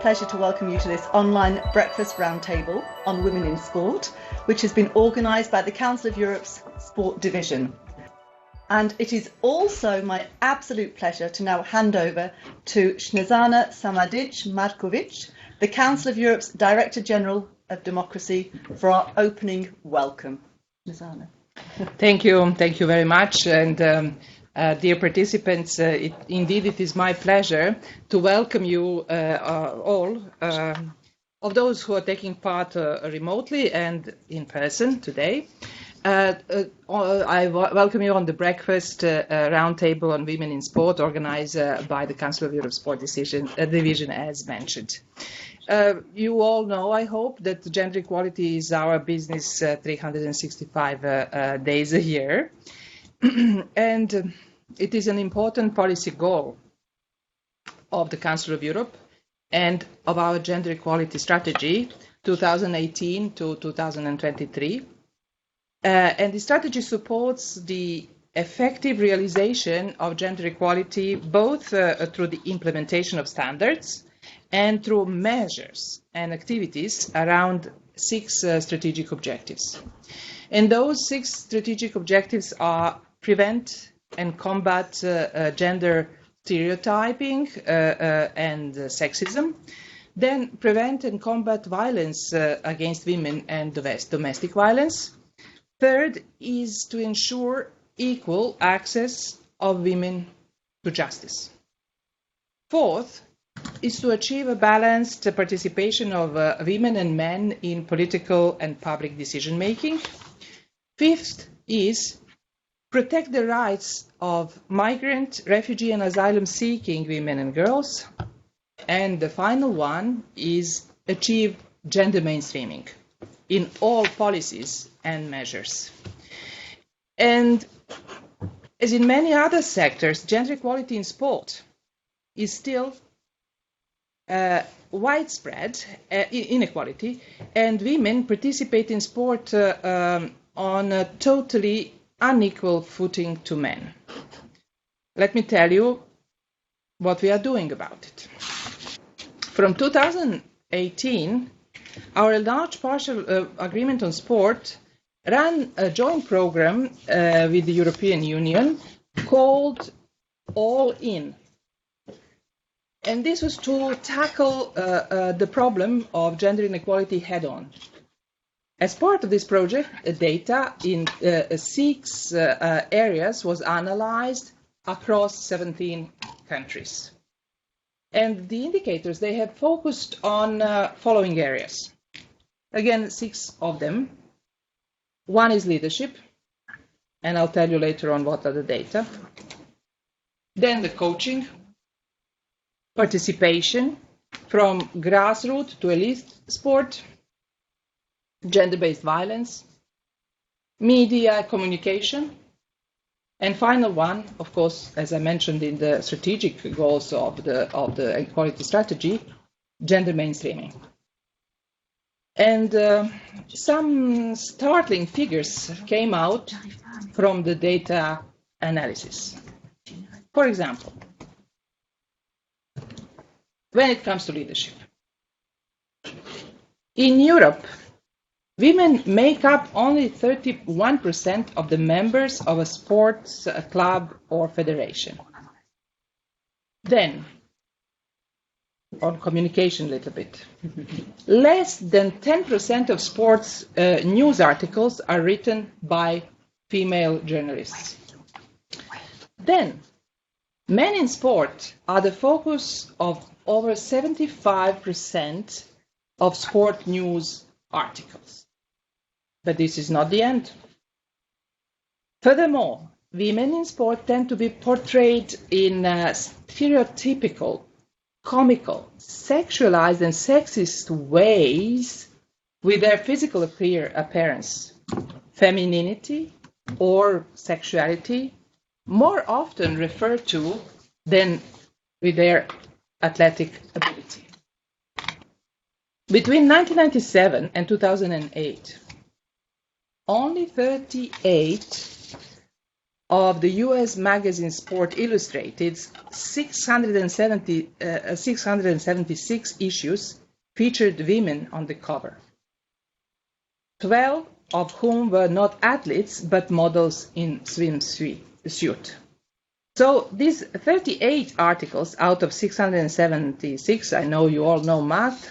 pleasure to welcome you to this online breakfast roundtable on women in sport, which has been organised by the Council of Europe's Sport Division. And it is also my absolute pleasure to now hand over to Snezana Samadic-Markovic, the Council of Europe's Director General of Democracy, for our opening welcome. Snezana. Thank you very much. And dear participants, indeed it is my pleasure to welcome you all, of those who are taking part remotely and in person today. I welcome you on the breakfast roundtable on women in sport, organised by the Council of Europe Sport Division, as mentioned. You all know, I hope, that gender equality is our business 365 days a year. And it is an important policy goal of the Council of Europe and of our gender equality strategy 2018 to 2023. And the strategy supports the effective realization of gender equality both through the implementation of standards and through measures and activities around 6 strategic objectives. And those 6 strategic objectives are prevent and combat gender stereotyping and sexism, then prevent and combat violence against women and domestic violence. Third is to ensure equal access of women to justice. Fourth is to achieve a balanced participation of women and men in political and public decision making. Fifth is protect the rights of migrant, refugee and asylum-seeking women and girls. And the final one is achieve gender mainstreaming in all policies and measures. And as in many other sectors, gender equality in sport is still widespread inequality, and women participate in sport on a totally unequal footing to men. Let me tell you what we are doing about it. From 2018, our large partial agreement on sport ran a joint program with the European Union called All In. And this was to tackle the problem of gender inequality head-on. As part of this project, data in 6 areas was analyzed across 17 countries. And the indicators, they have focused on following areas. Again, 6 of them. One is leadership, and I'll tell you later on what are the data. Then the coaching, participation from grassroots to elite sport, gender-based violence, media communication, and final one, of course, as I mentioned in the strategic goals of the equality strategy, gender mainstreaming. And some startling figures came out from the data analysis. For example, when it comes to leadership, in Europe, women make up only 31% of the members of a sports club or federation. Then, on communication a little bit, less than 10% of sports news articles are written by female journalists. Then, men in sport are the focus of over 75% of sport news articles. But this is not the end. Furthermore, women in sport tend to be portrayed in stereotypical, comical, sexualized and sexist ways with their physical appearance, femininity or sexuality, more often referred to than with their athletic ability. Between 1997 and 2008, only 38 of the US magazine Sport Illustrated's 676 issues featured women on the cover, 12 of whom were not athletes but models in swimsuit. So these 38 articles out of 676, I know you all know math,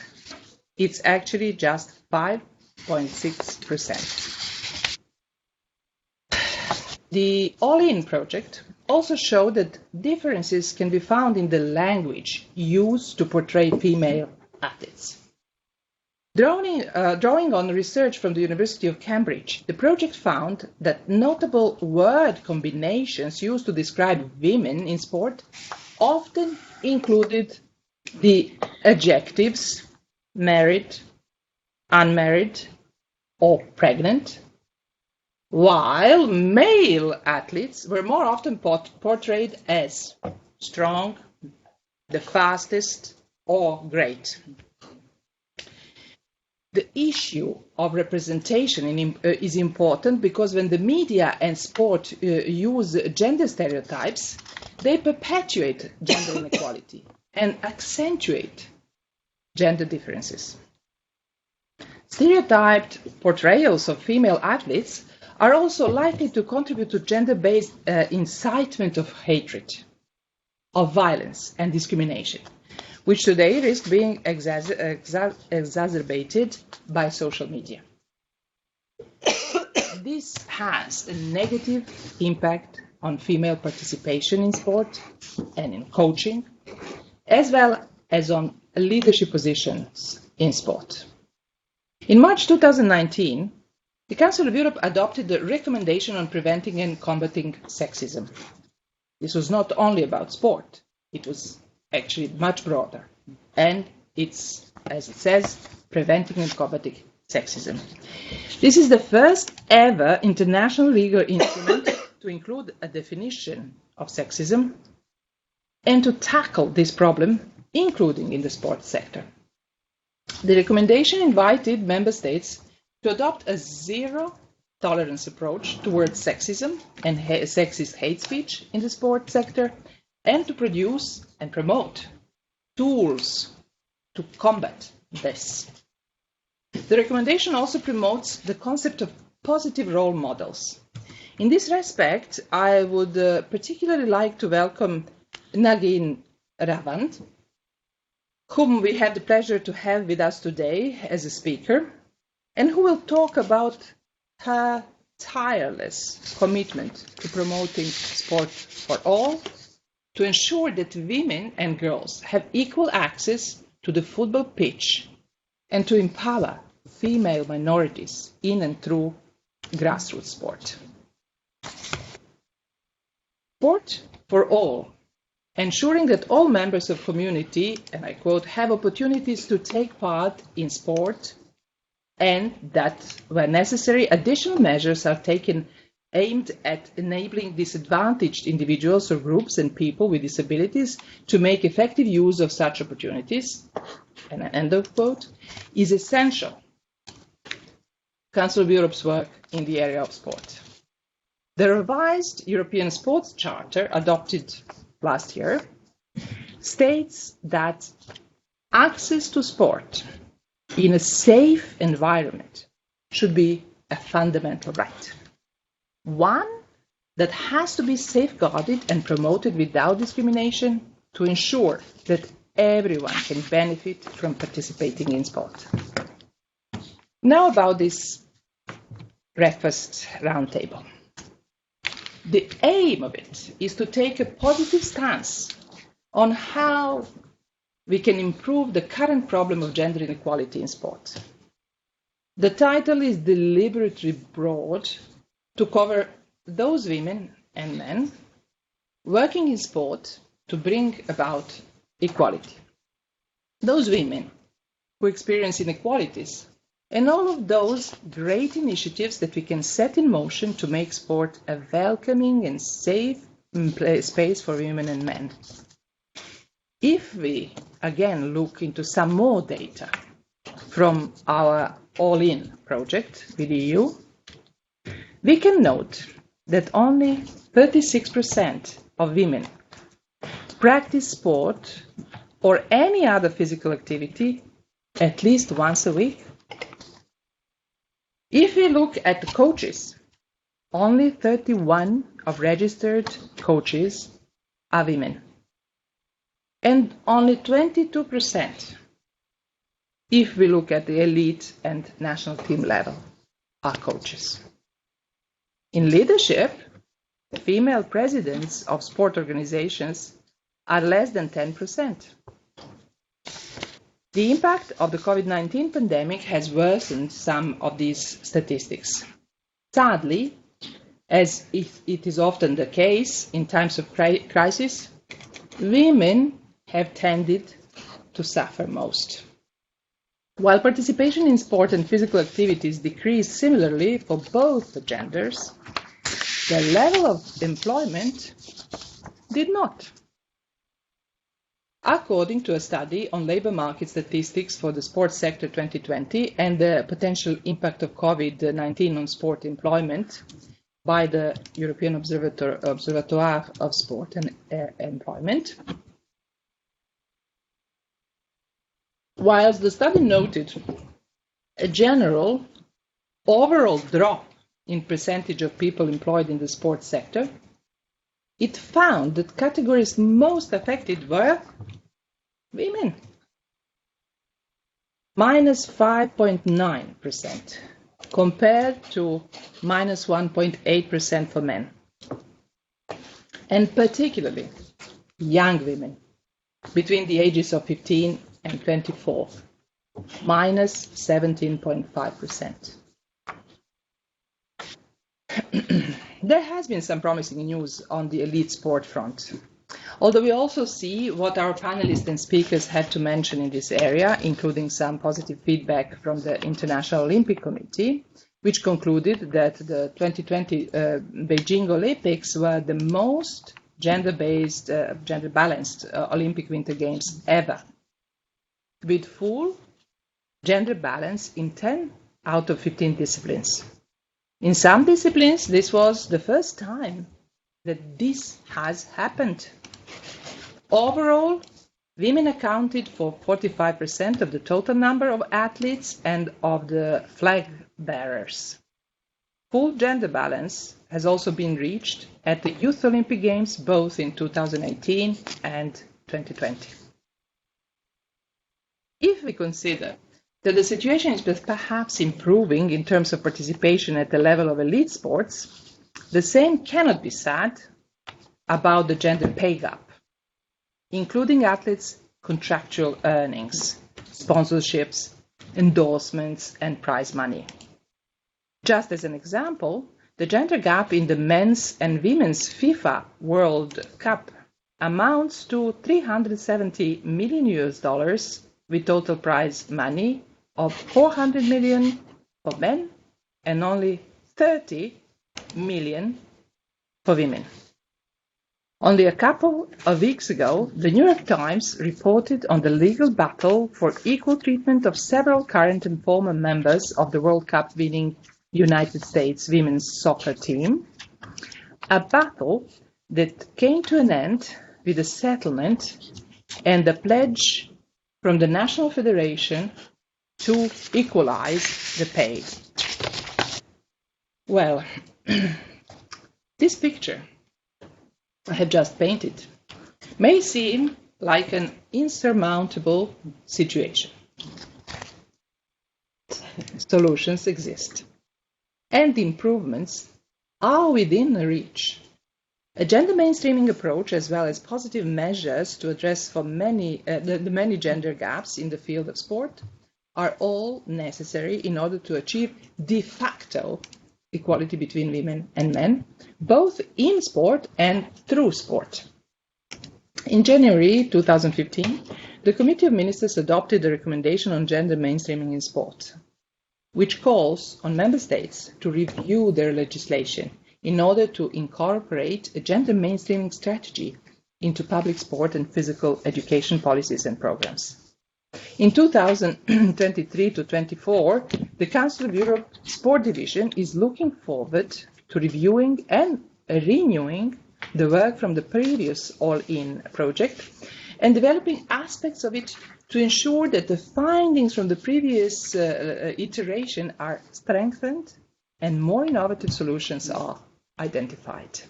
it's actually just 5.6%. The All-In project also showed that differences can be found in the language used to portray female athletes. Drawing on research from the University of Cambridge, the project found that notable word combinations used to describe women in sport often included the adjectives married, unmarried, or pregnant, while male athletes were more often portrayed as strong, the fastest, or great. The issue of representation is important because when the media and sport use gender stereotypes, they perpetuate gender inequality and accentuate gender differences. Stereotyped portrayals of female athletes are also likely to contribute to gender-based incitement of hatred, of violence and discrimination, which today risk being exacerbated by social media. This has a negative impact on female participation in sport and in coaching, as well as on leadership positions in sport. In March 2019, the Council of Europe adopted the recommendation on preventing and combating sexism. This was not only about sport, it was actually much broader. And it's, as it says, preventing and combating sexism. This is the first ever international legal instrument to include a definition of sexism and to tackle this problem, including in the sports sector. The recommendation invited member states to adopt a zero-tolerance approach towards sexism and sexist hate speech in the sports sector, and to produce and promote tools to combat this. The recommendation also promotes the concept of positive role models. In this respect, I would particularly like to welcome Nagin Ravand, whom we have the pleasure to have with us today as a speaker, and who will talk about her tireless commitment to promoting sport for all, to ensure that women and girls have equal access to the football pitch, and to empower female minorities in and through grassroots sport. Sport for all, ensuring that all members of community, and I quote, have opportunities to take part in sport, and that, where necessary, additional measures are taken aimed at enabling disadvantaged individuals or groups and people with disabilities to make effective use of such opportunities, and end of quote, is essential. Council of Europe's work in the area of sport. The revised European Sports Charter, adopted last year, states that access to sport in a safe environment should be a fundamental right. One that has to be safeguarded and promoted without discrimination to ensure that everyone can benefit from participating in sport. Now about this breakfast roundtable. The aim of it is to take a positive stance on how we can improve the current problem of gender inequality in sport. The title is deliberately broad to cover those women and men working in sport to bring about equality. Those women who experience inequalities, and all of those great initiatives that we can set in motion to make sport a welcoming and safe space for women and men. If we, again, look into some more data from our All-In project with the EU, we can note that only 36% of women practice sport or any other physical activity at least once a week. If we look at the coaches, only 31 of registered coaches are women, and only 22%, if we look at the elite and national team level, are coaches. In leadership, female presidents of sport organizations are less than 10%. The impact of the COVID-19 pandemic has worsened some of these statistics. Sadly, as it is often the case in times of crisis, women have tended to suffer most. While participation in sport and physical activities decreased similarly for both the genders, the level of employment did not. According to a study on labor market statistics for the sports sector 2020 and the potential impact of COVID-19 on sport employment by the European Observatoire of Sport and Employment, whilst the study noted a general overall drop in percentage of people employed in the sports sector, it found that categories most affected were women, minus 5.9%, compared to minus 1.8% for men, and particularly young women between the ages of 15 and 24, minus 17.5%. There has been some promising news on the elite sport front, although we also see what our panelists and speakers had to mention in this area, including some positive feedback from the International Olympic Committee, which concluded that the 2020 Beijing Olympics were the most gender-based, gender-balanced Olympic Winter Games ever, with full gender balance in 10 out of 15 disciplines. In some disciplines, this was the first time that this has happened. Overall, women accounted for 45% of the total number of athletes and of the flag bearers. Full gender balance has also been reached at the Youth Olympic Games, both in 2018 and 2020. If we consider that the situation is perhaps improving in terms of participation at the level of elite sports, the same cannot be said about the gender pay gap, including athletes' contractual earnings, sponsorships, endorsements, and prize money. Just as an example, the gender gap in the men's and women's FIFA World Cup amounts to $370 million with total prize money of $400 million for men and only $30 million for women. Only a couple of weeks ago, the New York Times reported on the legal battle for equal treatment of several current and former members of the World Cup winning United States women's soccer team, a battle that came to an end with a settlement and a pledge from the National Federation to equalize the pay. Well, this picture I have just painted may seem like an insurmountable situation. Solutions exist, and improvements are within reach. A gender mainstreaming approach, as well as positive measures to address the many gender gaps in the field of sport, are all necessary in order to achieve de facto equality between women and men, both in sport and through sport. In January 2015, the Committee of Ministers adopted a recommendation on gender mainstreaming in sport, which calls on member states to review their legislation in order to incorporate a gender mainstreaming strategy into public sport and physical education policies and programs. In 2023 to 24, the Council of Europe Sport Division is looking forward to reviewing and renewing the work from the previous All-In project and developing aspects of it to ensure that the findings from the previous iteration are strengthened and more innovative solutions are identified.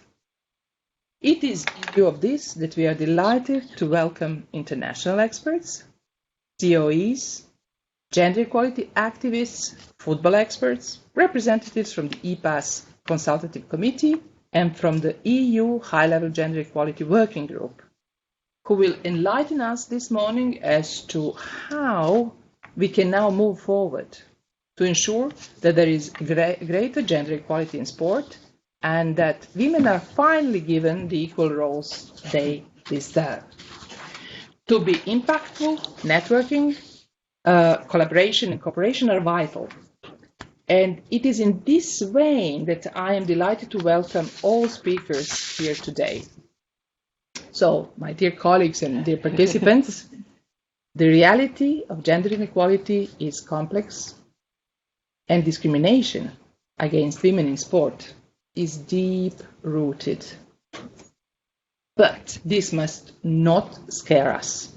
It is in view of this that we are delighted to welcome international experts, COEs, gender equality activists, football experts, representatives from the EPAS Consultative Committee, and from the EU High-Level Gender Equality Working Group, who will enlighten us this morning as to how we can now move forward to ensure that there is greater gender equality in sport and that women are finally given the equal roles they deserve. To be impactful, networking, collaboration and cooperation are vital. And it is in this vein that I am delighted to welcome all speakers here today. So, my dear colleagues and dear participants, the reality of gender inequality is complex, and discrimination against women in sport is deep-rooted. But this must not scare us.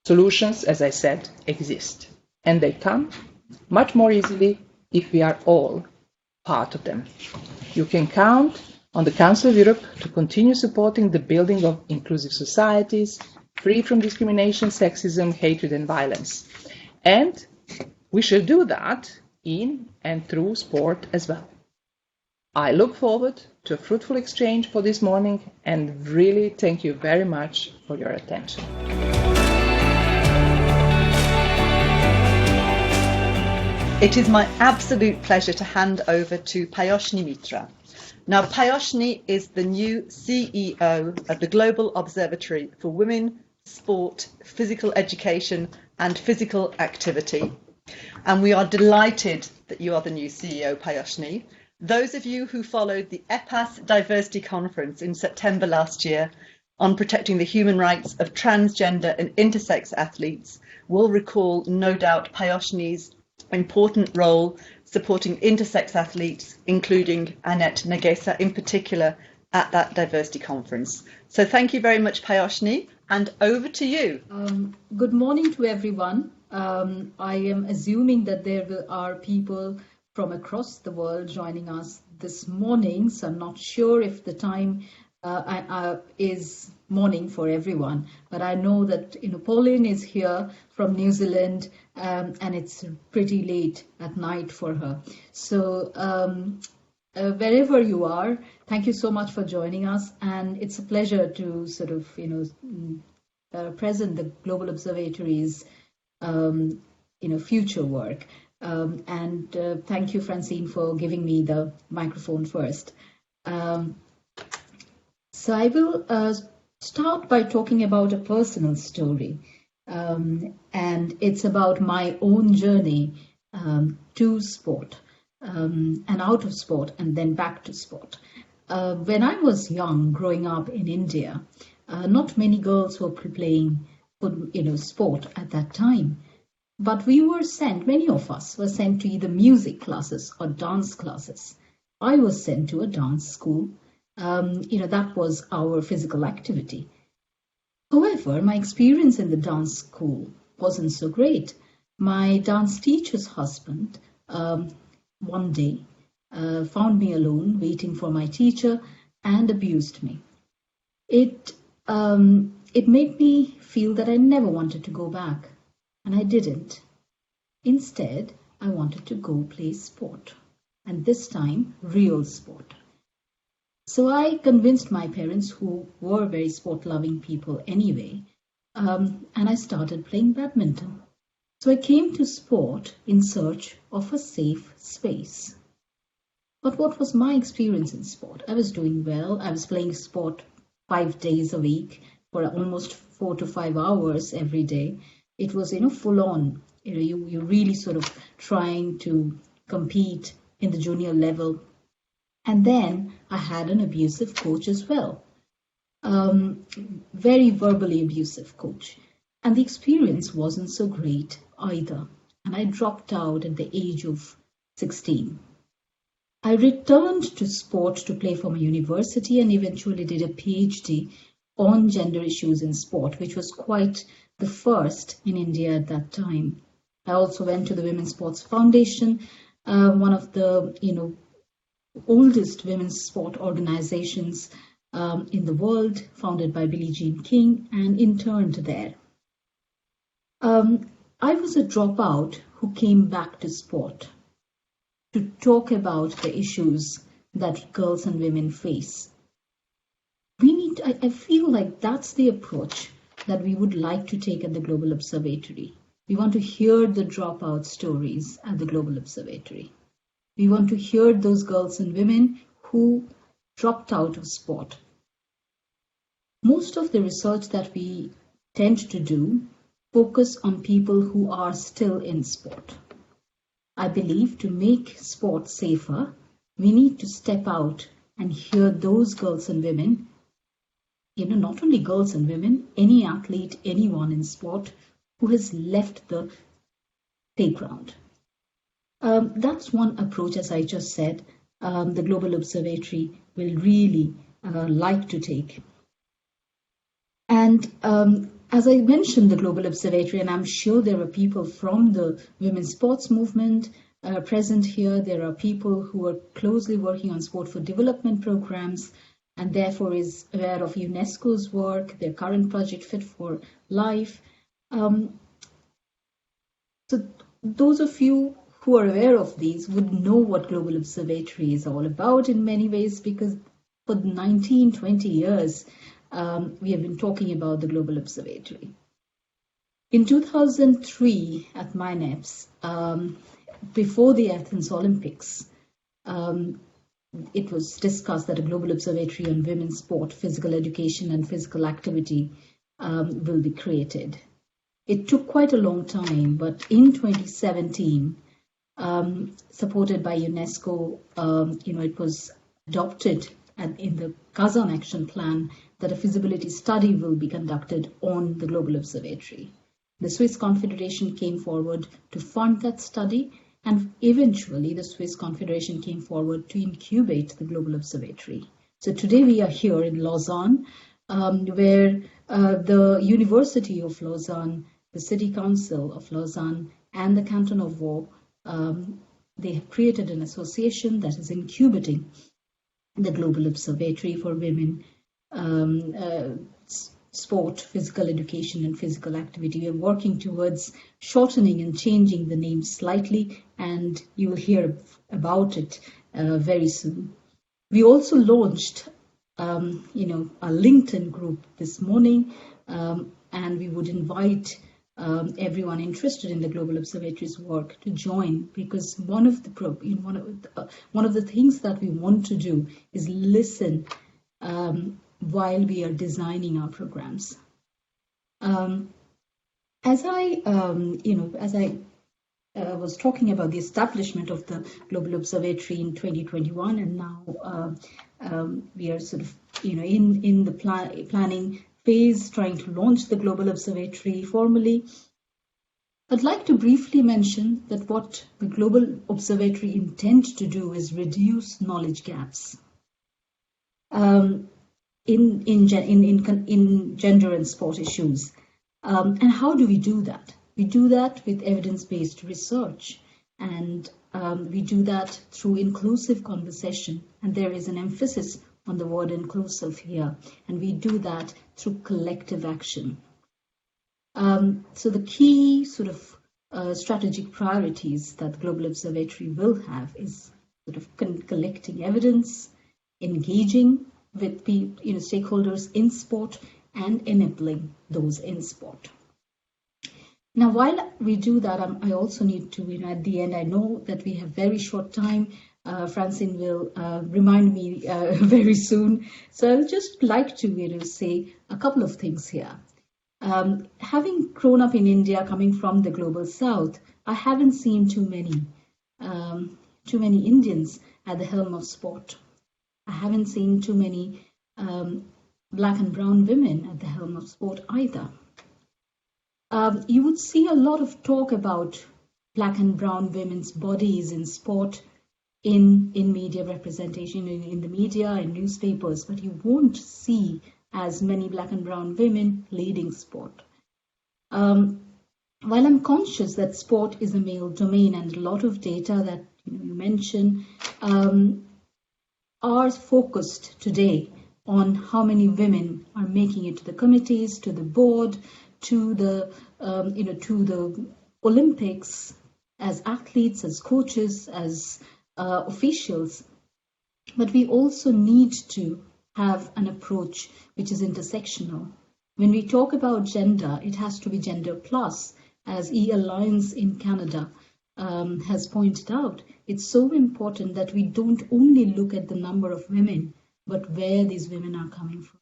Solutions, as I said, exist, and they come much more easily if we are all part of them. You can count on the Council of Europe to continue supporting the building of inclusive societies, free from discrimination, sexism, hatred, and violence. And we shall do that in and through sport as well. I look forward to a fruitful exchange for this morning and really thank you very much for your attention. It is my absolute pleasure to hand over to Payosh Nimitra. Now, Payoshni is the new CEO of the Global Observatory for Women, Sport, Physical Education and Physical Activity. And we are delighted that you are the new CEO, Payoshni. Those of you who followed the EPAS Diversity Conference in September last year on protecting the human rights of transgender and intersex athletes will recall, no doubt, Payoshni's important role supporting intersex athletes, including Annette Nagesa in particular, at that diversity conference. So thank you very much, Payoshni, and over to you. Good morning to everyone. I am assuming that there are people from across the world joining us this morning, so I'm not sure if the time is morning for everyone, but I know that Pauline is here from New Zealand and it's pretty late at night for her. So wherever you are, thank you so much for joining us, and it's a pleasure to sort of present the Global Observatory's future work. And thank you, Francine, for giving me the microphone first. So I will start by talking about a personal story, and it's about my own journey to sport and out of sport and then back to sport. When I was young, growing up in India, not many girls were playing sport at that time. But we were sent, many of us were sent to either music classes or dance classes. I was sent to a dance school. That was our physical activity. However, my experience in the dance school wasn't so great. My dance teacher's husband one day found me alone waiting for my teacher and abused me. It made me feel that I never wanted to go back. And I didn't. Instead, I wanted to go play sport, and this time, real sport. So I convinced my parents, who were very sport-loving people anyway, and I started playing badminton. So I came to sport in search of a safe space. But what was my experience in sport? I was doing well. I was playing sport 5 days a week for almost 4 to 5 hours every day. It was, full on. You really sort of trying to compete in the junior level. And then I had an abusive coach as well. Very verbally abusive coach. And the experience wasn't so great either. And I dropped out at the age of 16. I returned to sport to play for my university and eventually did a PhD on gender issues in sport, which was quite the first in India at that time. I also went to the Women's Sports Foundation, one of the oldest women's sport organizations in the world, founded by Billie Jean King, and interned there. I was a dropout who came back to sport to talk about the issues that girls and women face. I feel like that's the approach that we would like to take at the Global Observatory. We want to hear the dropout stories at the Global Observatory. We want to hear those girls and women who dropped out of sport. Most of the research that we tend to do focus on people who are still in sport. I believe to make sport safer, we need to step out and hear those girls and women, not only girls and women, any athlete, anyone in sport who has left the playground. That's one approach, as I just said, the Global Observatory will really like to take. And as I mentioned, the Global Observatory, and I'm sure there are people from the women's sports movement present here. There are people who are closely working on sport for development programs and therefore is aware of UNESCO's work, their current project Fit for Life. So those of you who are aware of these would know what Global Observatory is all about in many ways, because for 19, 20 years, we have been talking about the Global Observatory. In 2003 at MINEPS, before the Athens Olympics, it was discussed that a Global Observatory on women's sport, physical education and physical activity will be created. It took quite a long time, but in 2017, supported by UNESCO, it was adopted in the Kazan Action Plan that a feasibility study will be conducted on the Global Observatory. The Swiss Confederation came forward to fund that study, and eventually the Swiss Confederation came forward to incubate the Global Observatory. So today we are here in Lausanne, where the University of Lausanne, the City Council of Lausanne, and the Canton of Vaud, they have created an association that is incubating the Global Observatory for Women, Sport, Physical Education and Physical Activity. We are working towards shortening and changing the name slightly, and you will hear about it very soon. We also launched a LinkedIn group this morning, and we would invite everyone interested in the Global Observatory's work to join, because one of the things that we want to do is listen while we are designing our programs. As I was talking about the establishment of the Global Observatory in 2021, and now we are sort of in the planning phase, trying to launch the Global Observatory formally. I'd like to briefly mention that what the Global Observatory intends to do is reduce knowledge gaps in gender and sport issues. And how do we do that? We do that with evidence-based research, and we do that through inclusive conversation, and there is an emphasis on the word inclusive here, and we do that through collective action. So the key sort of strategic priorities that the Global Observatory will have is sort of collecting evidence, engaging with stakeholders in sport, and enabling those in sport. Now, while we do that, I also need to, at the end, I know that we have very short time. Francine will remind me very soon. So I'll just like to say a couple of things here. Having grown up in India, coming from the global south, I haven't seen too many Indians at the helm of sport. I haven't seen too many black and brown women at the helm of sport either. You would see a lot of talk about black and brown women's bodies in sport, in media representation, in the media and newspapers, but you won't see as many black and brown women leading sport. While I'm conscious that sport is a male domain, and a lot of data that you mentioned are focused today on how many women are making it to the committees, to the board, to the to the Olympics, as athletes, as coaches, as officials. But we also need to have an approach which is intersectional. When we talk about gender, it has to be gender plus, as E-Alliance in Canada has pointed out. It's so important that we don't only look at the number of women, but where these women are coming from.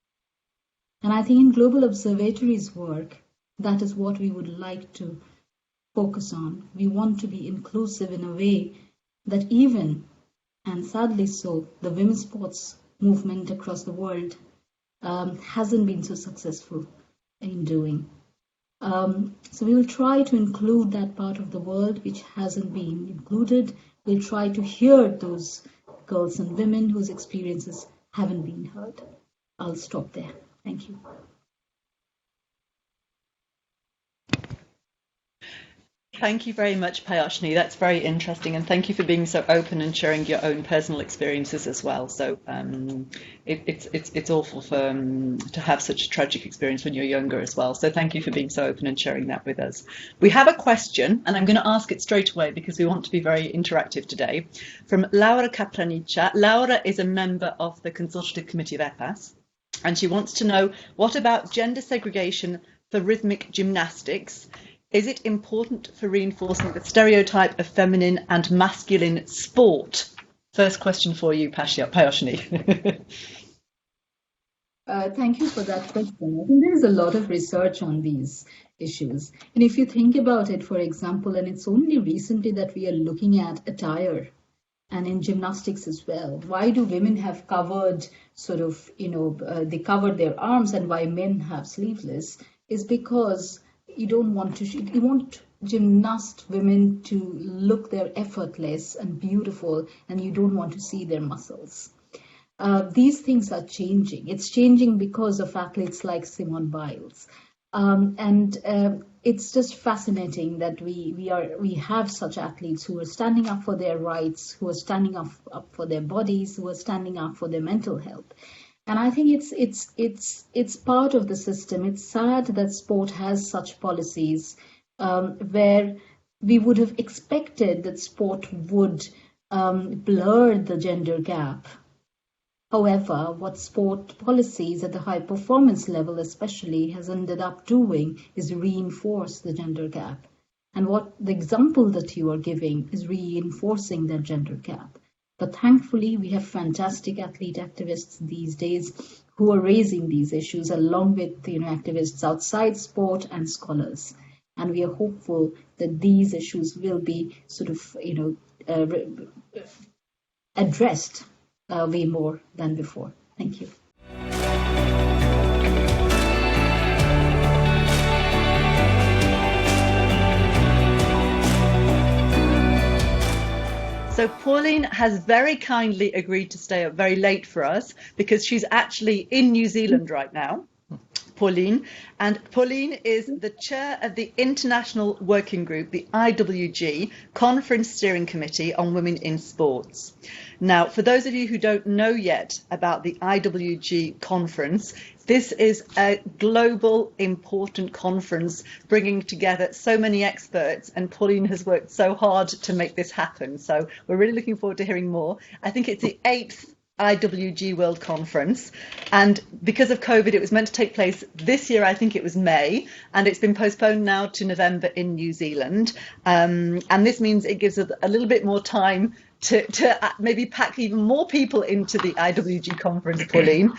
And I think in Global Observatory's work, that is what we would like to focus on. We want to be inclusive in a way that even, and sadly so, the women's sports movement across the world hasn't been so successful in doing. So we will try to include that part of the world which hasn't been included. We'll try to hear those girls and women whose experiences haven't been heard. I'll stop there. Thank you. Thank you very much, Payoshni. That's very interesting, and thank you for being so open and sharing your own personal experiences as well. So it's awful to have such a tragic experience when you're younger as well. So thank you for being so open and sharing that with us. We have a question, and I'm going to ask it straight away because we want to be very interactive today, from Laura Kaplanica. Laura is a member of the Consultative Committee of EPAS, and she wants to know, what about gender segregation for rhythmic gymnastics? Is it important for reinforcing the stereotype of feminine and masculine sport? First question for you, Payoshni. Thank you for that question. I think there is a lot of research on these issues. And if you think about it, for example, and it's only recently that we are looking at attire and in gymnastics as well. Why do women have covered they cover their arms, and why men have sleeveless is because you want gymnast women to look their effortless and beautiful, and you don't want to see their muscles. These things are changing. It's changing because of athletes like Simone Biles. It's just fascinating that we have such athletes who are standing up for their rights, who are standing up for their bodies, who are standing up for their mental health. And I think it's part of the system. It's sad that sport has such policies where we would have expected that sport would blur the gender gap. However, what sport policies at the high performance level especially has ended up doing is reinforce the gender gap. And what the example that you are giving is reinforcing that gender gap. But thankfully, we have fantastic athlete activists these days who are raising these issues along with activists outside sport and scholars. And we are hopeful that these issues will be addressed way more than before. Thank you. So Pauline has very kindly agreed to stay up very late for us because she's actually in New Zealand right now, Pauline. And Pauline is the chair of the International Working Group, the IWG, Conference Steering Committee on Women in Sports. Now, for those of you who don't know yet about the IWG conference, this is a global important conference bringing together so many experts, and Pauline has worked so hard to make this happen. So we're really looking forward to hearing more. I think it's the 8th IWG World Conference, and because of COVID it was meant to take place this year. I think it was May, and it's been postponed now to November in New Zealand, and this means it gives us a little bit more time to maybe pack even more people into the IWG conference, Pauline.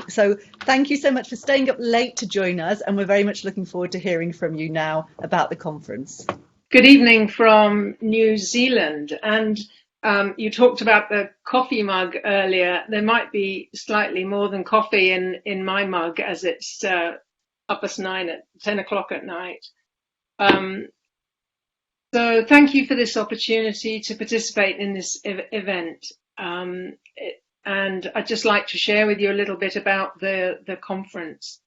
So thank you so much for staying up late to join us, and we're very much looking forward to hearing from you now about the conference. Good evening from New Zealand. And you talked about the coffee mug earlier. There might be slightly more than coffee in my mug, as it's 9:30 at 10 o'clock at night. So thank you for this opportunity to participate in this event. And I'd just like to share with you a little bit about the conference.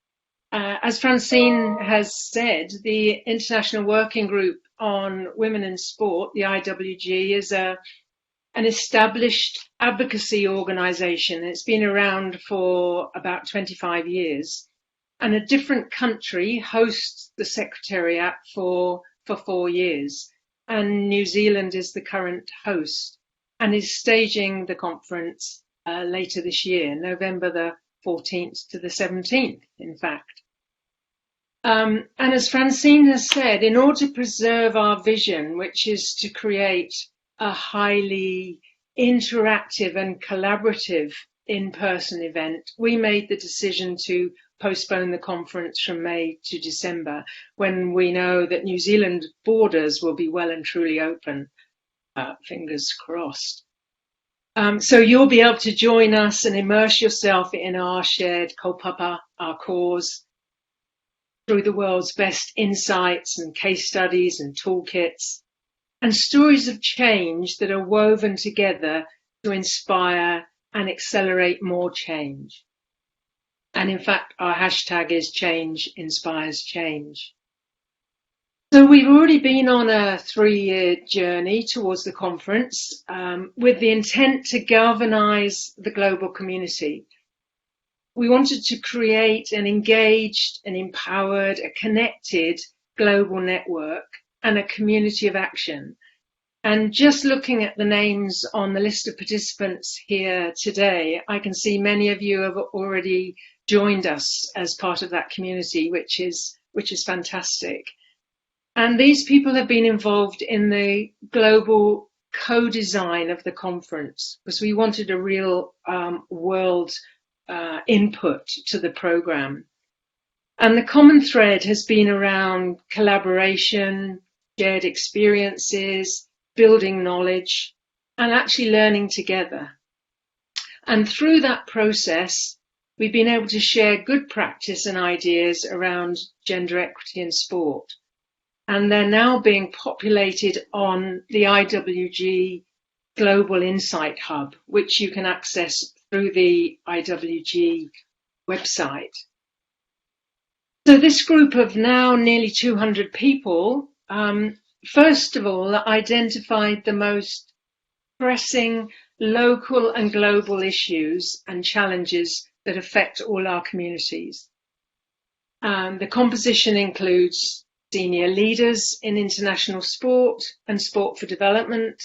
As Francine has said, the International Working Group on Women in Sport, the IWG, is an established advocacy organisation. It's been around for about 25 years. And a different country hosts the Secretariat for 4 years. And New Zealand is the current host and is staging the conference later this year, November the 14th to the 17th, in fact. And as Francine has said, in order to preserve our vision, which is to create a highly interactive and collaborative in-person event, we made the decision to postpone the conference from May to December, when we know that New Zealand borders will be well and truly open, fingers crossed. So you'll be able to join us and immerse yourself in our shared kaupapa, our cause, through the world's best insights and case studies and toolkits, and stories of change that are woven together to inspire and accelerate more change. And in fact, our hashtag is Change Inspires Change. So we've already been on a 3-year journey towards the conference with the intent to galvanize the global community. We wanted to create an engaged, an empowered, a connected global network and a community of action. And just looking at the names on the list of participants here today, I can see many of you have already joined us as part of that community, which is fantastic. And these people have been involved in the global co-design of the conference because we wanted a real world input to the program. And the common thread has been around collaboration, shared experiences, building knowledge, and actually learning together. And through that process, we've been able to share good practice and ideas around gender equity in sport. And they're now being populated on the IWG Global Insight Hub, which you can access through the IWG website. So this group of now nearly 200 people, first of all, identified the most pressing local and global issues and challenges that affect all our communities. The composition includes senior leaders in international sport and sport for development,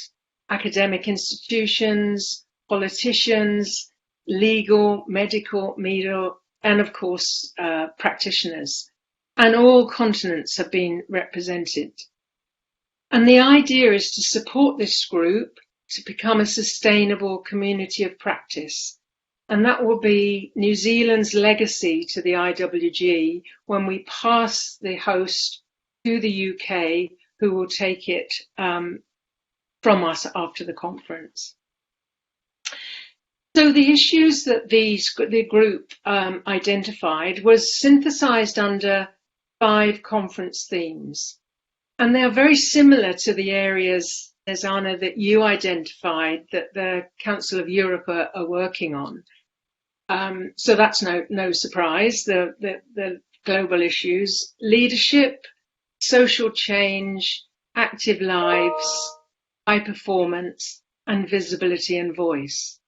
academic institutions, politicians, legal, medical, media, and of course, practitioners. And all continents have been represented. And the idea is to support this group to become a sustainable community of practice. And that will be New Zealand's legacy to the IWG when we pass the host to the UK, who will take it from us after the conference. So the issues that the group identified was synthesized under 5 conference themes. And they are very similar to the areas, Anna, that you identified that the Council of Europe are working on. So that's no surprise. The global issues: leadership, social change, active lives, high performance, and visibility and voice.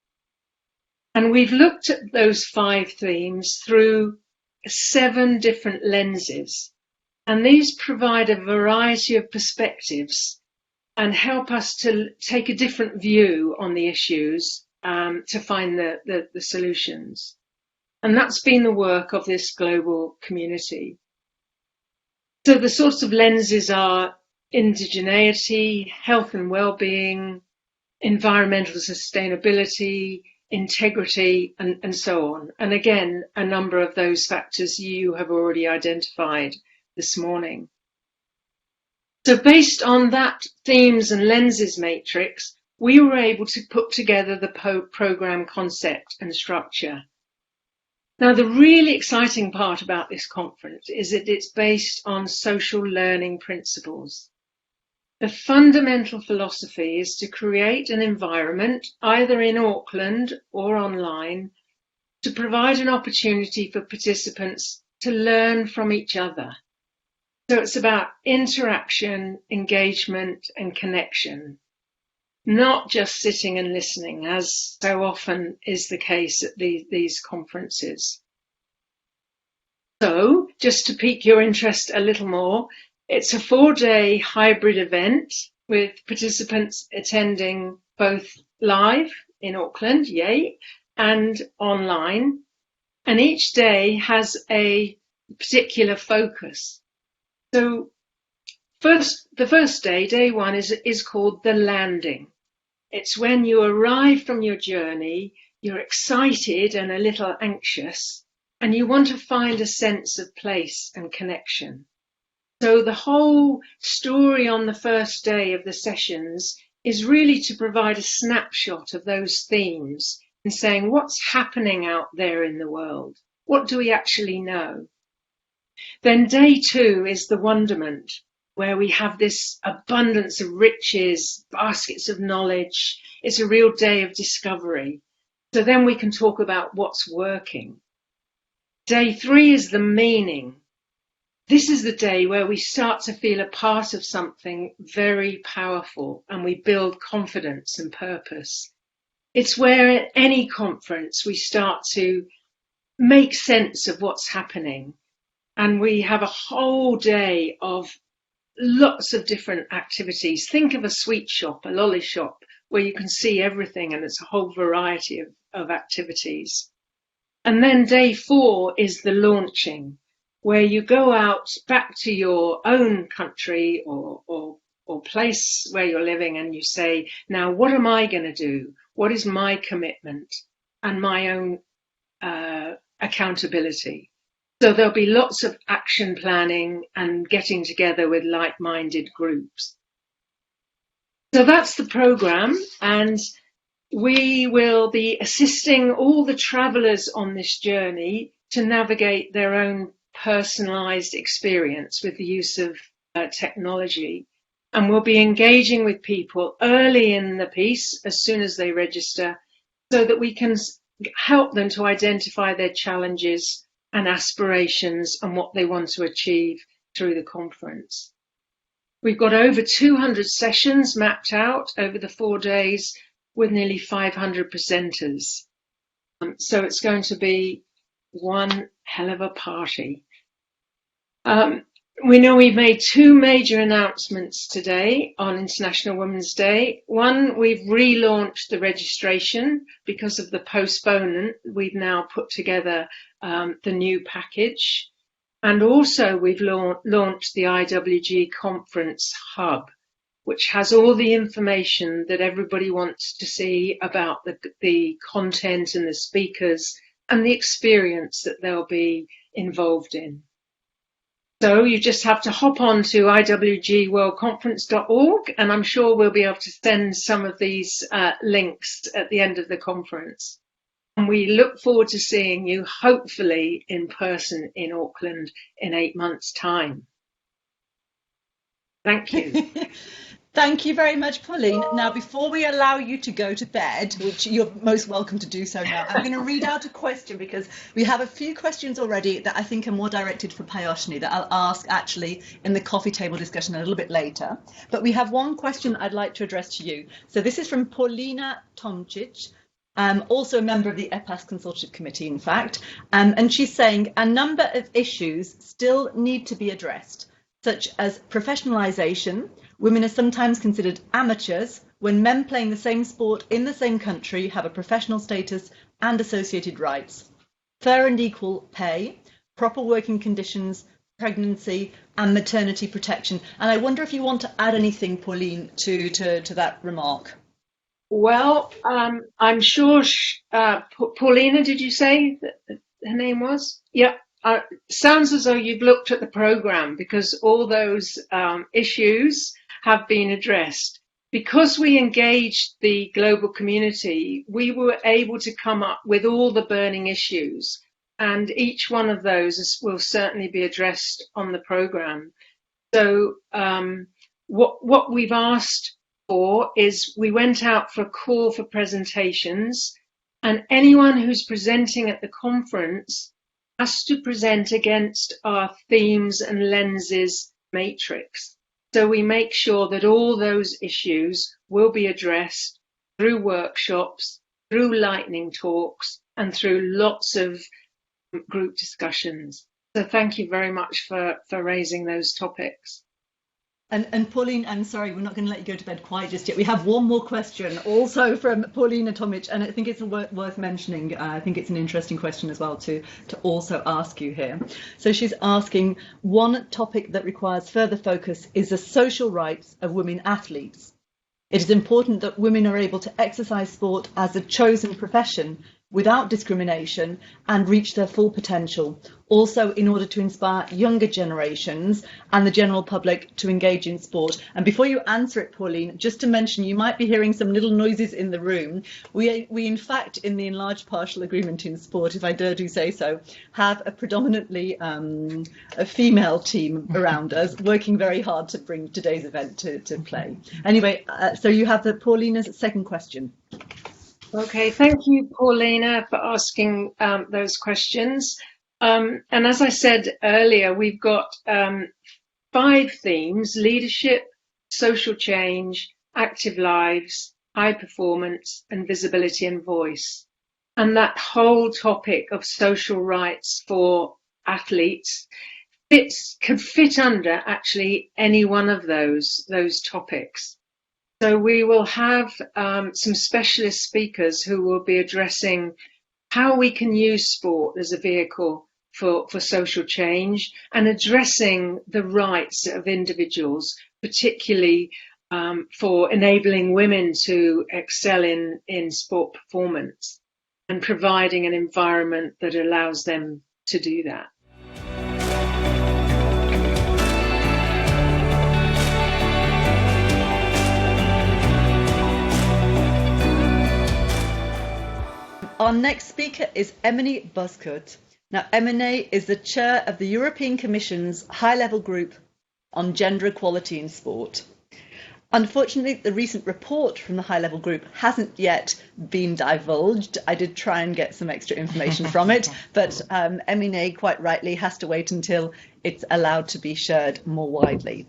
And we've looked at those 5 themes through 7 different lenses. And these provide a variety of perspectives and help us to take a different view on the issues to find the solutions. And that's been the work of this global community. So the sorts of lenses are indigeneity, health and well-being, environmental sustainability, integrity, and so on. And again, a number of those factors you have already identified this morning. So based on that themes and lenses matrix, we were able to put together the program concept and structure. Now, the really exciting part about this conference is that it's based on social learning principles. The fundamental philosophy is to create an environment, either in Auckland or online, to provide an opportunity for participants to learn from each other. So it's about interaction, engagement, and connection, not just sitting and listening, as so often is the case at these conferences. So, just to pique your interest a little more, it's a 4-day hybrid event with participants attending both live in Auckland, yay, and online. And each day has a particular focus. So the first day, day one, is called the landing. It's when you arrive from your journey, you're excited and a little anxious, and you want to find a sense of place and connection. So the whole story on the first day of the sessions is really to provide a snapshot of those themes and saying, what's happening out there in the world? What do we actually know? Then day two is the wonderment, where we have this abundance of riches, baskets of knowledge. It's a real day of discovery. So then we can talk about what's working. Day three is the meaning. This is the day where we start to feel a part of something very powerful and we build confidence and purpose. It's where at any conference we start to make sense of what's happening, and we have a whole day of lots of different activities. Think of a sweet shop, a lolly shop, where you can see everything and it's a whole variety of activities. And then day four is the launching, where you go out back to your own country or place where you're living and you say, now what am I going to do? What is my commitment and my own accountability? So there'll be lots of action planning and getting together with like-minded groups. So that's the program, and we will be assisting all the travellers on this journey to navigate their own personalised experience with the use of technology. And we'll be engaging with people early in the piece, as soon as they register, so that we can help them to identify their challenges and aspirations and what they want to achieve through the conference. We've got over 200 sessions mapped out over the 4 days with nearly 500 presenters. So it's going to be one hell of a party. We know we've made 2 major announcements today on International Women's Day. One, we've relaunched the registration because of the postponement. We've now put together the new package. And also we've launched the IWG Conference Hub, which has all the information that everybody wants to see about the content and the speakers and the experience that they'll be involved in. So you just have to hop on to iwgworldconference.org, and I'm sure we'll be able to send some of these links at the end of the conference. And we look forward to seeing you, hopefully in person in Auckland in 8 months' time. Thank you. Thank you very much, Pauline. Now, before we allow you to go to bed, which you're most welcome to do so now, I'm going to read out a question because we have a few questions already that I think are more directed for Payoshni that I'll ask actually in the coffee table discussion a little bit later. But we have one question I'd like to address to you. So this is from Paulina Tomcic, also a member of the EPAS Consultative Committee, in fact. And she's saying a number of issues still need to be addressed, such as professionalisation. Women are sometimes considered amateurs when men playing the same sport in the same country have a professional status and associated rights. Fair and equal pay, proper working conditions, pregnancy and maternity protection. And I wonder if you want to add anything, Pauline, to that remark. Well, I'm sure Paulina, did you say that her name was? Yeah. Sounds as though you've looked at the programme, because all those issues have been addressed. Because we engaged the global community, we were able to come up with all the burning issues, and each one of those will certainly be addressed on the programme. So what we've asked for is we went out for a call for presentations, and anyone who's presenting at the conference has to present against our themes and lenses matrix. So we make sure that all those issues will be addressed through workshops, through lightning talks, and through lots of group discussions. So thank you very much for raising those topics. And Pauline, I'm sorry, we're not going to let you go to bed quite just yet. We have one more question, also from Paulina Tomic, and I think it's worth mentioning. I think it's an interesting question as well to also ask you here. So she's asking, one topic that requires further focus is the social rights of women athletes. It is important that women are able to exercise sport as a chosen profession without discrimination and reach their full potential, also in order to inspire younger generations and the general public to engage in sport. And before you answer it, Pauline, just to mention, you might be hearing some little noises in the room. We in fact, in the enlarged partial agreement in sport, if I dare do say so, have a predominantly a female team around us working very hard to bring today's event to play. Anyway, so you have Paulina's second question. Okay, thank you, Paulina, for asking those questions. And as I said earlier, we've got 5 themes: leadership, social change, active lives, high performance, and visibility and voice. And that whole topic of social rights for athletes could fit under actually any one of those topics. So we will have some specialist speakers who will be addressing how we can use sport as a vehicle for social change and addressing the rights of individuals, particularly for enabling women to excel in sport performance and providing an environment that allows them to do that. Our next speaker is Emily Buscott. Now, Emily is the chair of the European Commission's high-level group on gender equality in sport. Unfortunately, the recent report from the high-level group hasn't yet been divulged. I did try and get some extra information from it, but Emily, quite rightly, has to wait until it's allowed to be shared more widely.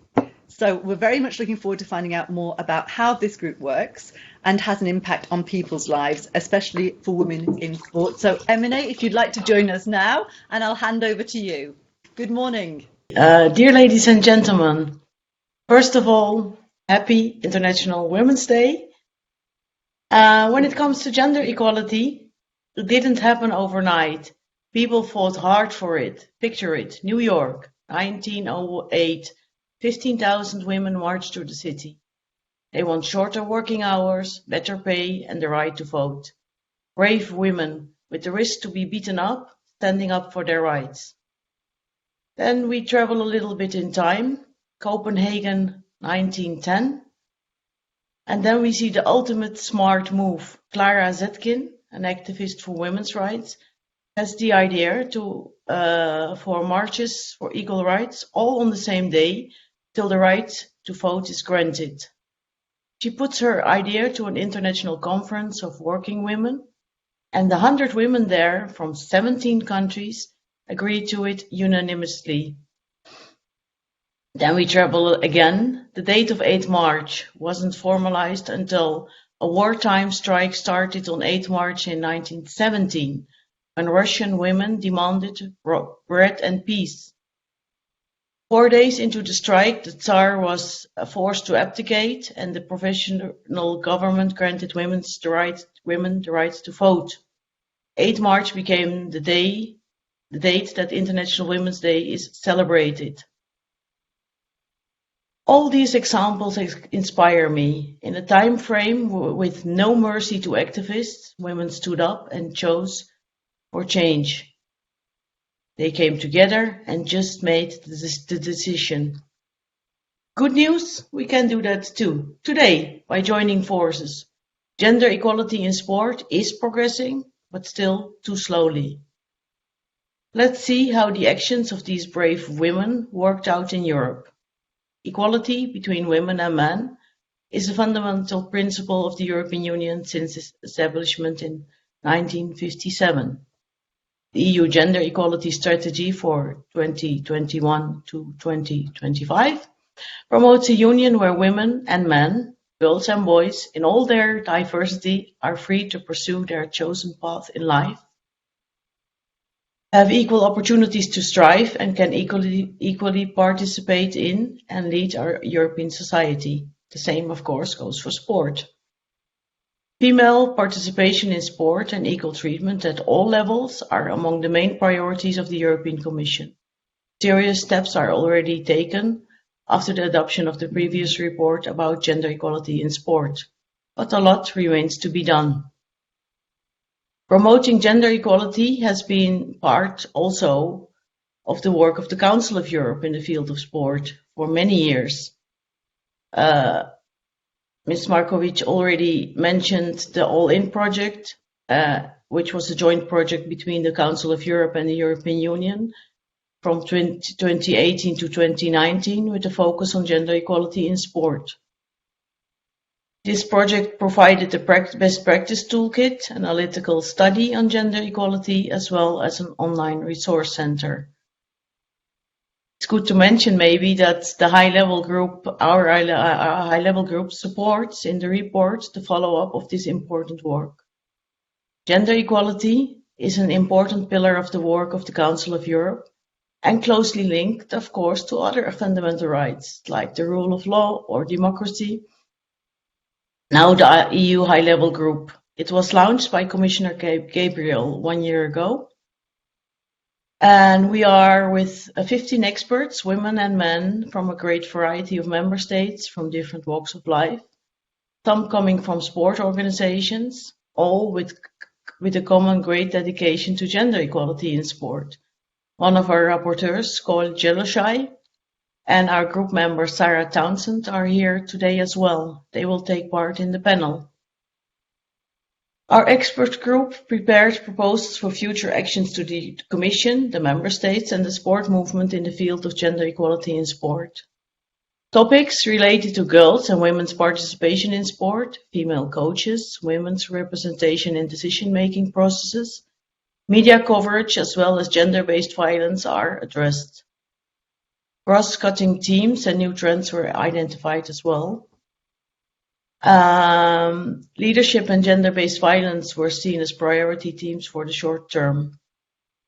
So we're very much looking forward to finding out more about how this group works and has an impact on people's lives, especially for women in sport. So Emily, if you'd like to join us now, and I'll hand over to you. Good morning. Dear ladies and gentlemen, first of all, happy International Women's Day. When it comes to gender equality, it didn't happen overnight. People fought hard for it. Picture it, New York, 1908. 15,000 women marched through the city. They want shorter working hours, better pay, and the right to vote. Brave women, with the risk to be beaten up, standing up for their rights. Then we travel a little bit in time, Copenhagen, 1910. And then we see the ultimate smart move. Clara Zetkin, an activist for women's rights, has the idea for marches for equal rights, all on the same day, till the right to vote is granted. She puts her idea to an international conference of working women, and the 100 women there from 17 countries agreed to it unanimously. Then we travel again. The date of 8 March wasn't formalized until a wartime strike started on 8 March in 1917, when Russian women demanded bread and peace. 4 days into the strike, the Tsar was forced to abdicate, and the provisional government granted women the right to vote. 8 March became the date that International Women's Day is celebrated. All these examples inspire me. In a time frame with no mercy to activists, women stood up and chose for change. They came together and just made the decision. Good news, we can do that too, today, by joining forces. Gender equality in sport is progressing, but still too slowly. Let's see how the actions of these brave women worked out in Europe. equality between women and men is a fundamental principle of the European Union since its establishment in 1957. The EU Gender Equality Strategy for 2021 to 2025 promotes a union where women and men, girls and boys, in all their diversity, are free to pursue their chosen path in life, have equal opportunities to strive, and can equally participate in and lead our European society. The same, of course, goes for sport. Female participation in sport and equal treatment at all levels are among the main priorities of the European Commission. Serious steps are already taken after the adoption of the previous report about gender equality in sport, but a lot remains to be done. Promoting gender equality has been part also of the work of the Council of Europe in the field of sport for many years. Ms. Markovic already mentioned the All-In project, which was a joint project between the Council of Europe and the European Union from 2018 to 2019 with a focus on gender equality in sport. This project provided a best practice toolkit, an analytical study on gender equality, as well as an online resource center. It's good to mention maybe that the high-level group, our high-level group supports in the report the follow-up of this important work. Gender equality is an important pillar of the work of the Council of Europe and closely linked, of course, to other fundamental rights like the rule of law or democracy. Now the EU high-level group. It was launched by Commissioner Gabriel 1 year ago. And we are with 15 experts, women and men, from a great variety of member states, from different walks of life, some coming from sport organizations, all with a common great dedication to gender equality in sport. One of our rapporteurs, called Jeloshai, and our group member, Sarah Townsend, are here today as well. They will take part in the panel. Our expert group prepared proposals for future actions to the Commission, the Member States, and the sport movement in the field of gender equality in sport. Topics related to girls and women's participation in sport, female coaches, women's representation in decision-making processes, media coverage, as well as gender-based violence are addressed. Cross-cutting themes and new trends were identified as well. Leadership and gender-based violence were seen as priority themes for the short term.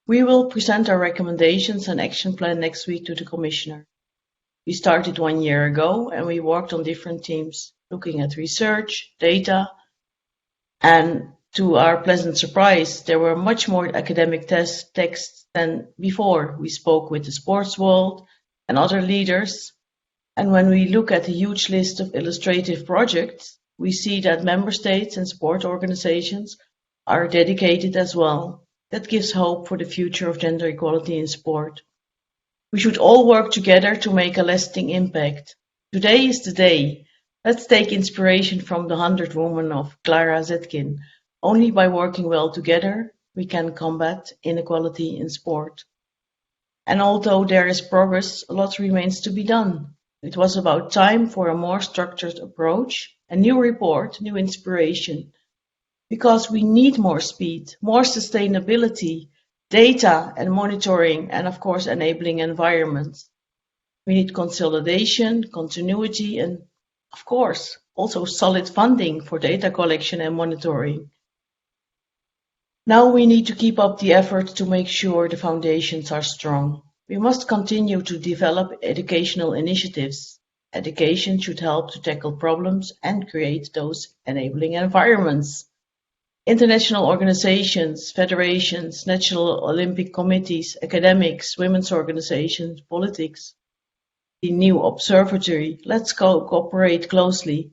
We will present our recommendations and action plan next week to the Commissioner. We started 1 year ago and we worked on different themes, looking at research, data, and to our pleasant surprise, there were much more academic texts than before. We spoke with the sports world and other leaders. And when we look at the huge list of illustrative projects, we see that member states and sport organizations are dedicated as well. That gives hope for the future of gender equality in sport. We should all work together to make a lasting impact. Today is the day. Let's take inspiration from the 100 Women of Clara Zetkin. Only by working well together, we can combat inequality in sport. And although there is progress, a lot remains to be done. It was about time for a more structured approach, a new report, new inspiration, because we need more speed, more sustainability, data and monitoring, and of course enabling environments. We need consolidation, continuity, and of course also solid funding for data collection and monitoring. Now we need to keep up the effort to make sure the foundations are strong. We must continue to develop educational initiatives. Education should help to tackle problems and create those enabling environments. International organizations, federations, national Olympic committees, academics, women's organizations, politics, the new observatory, let's cooperate closely.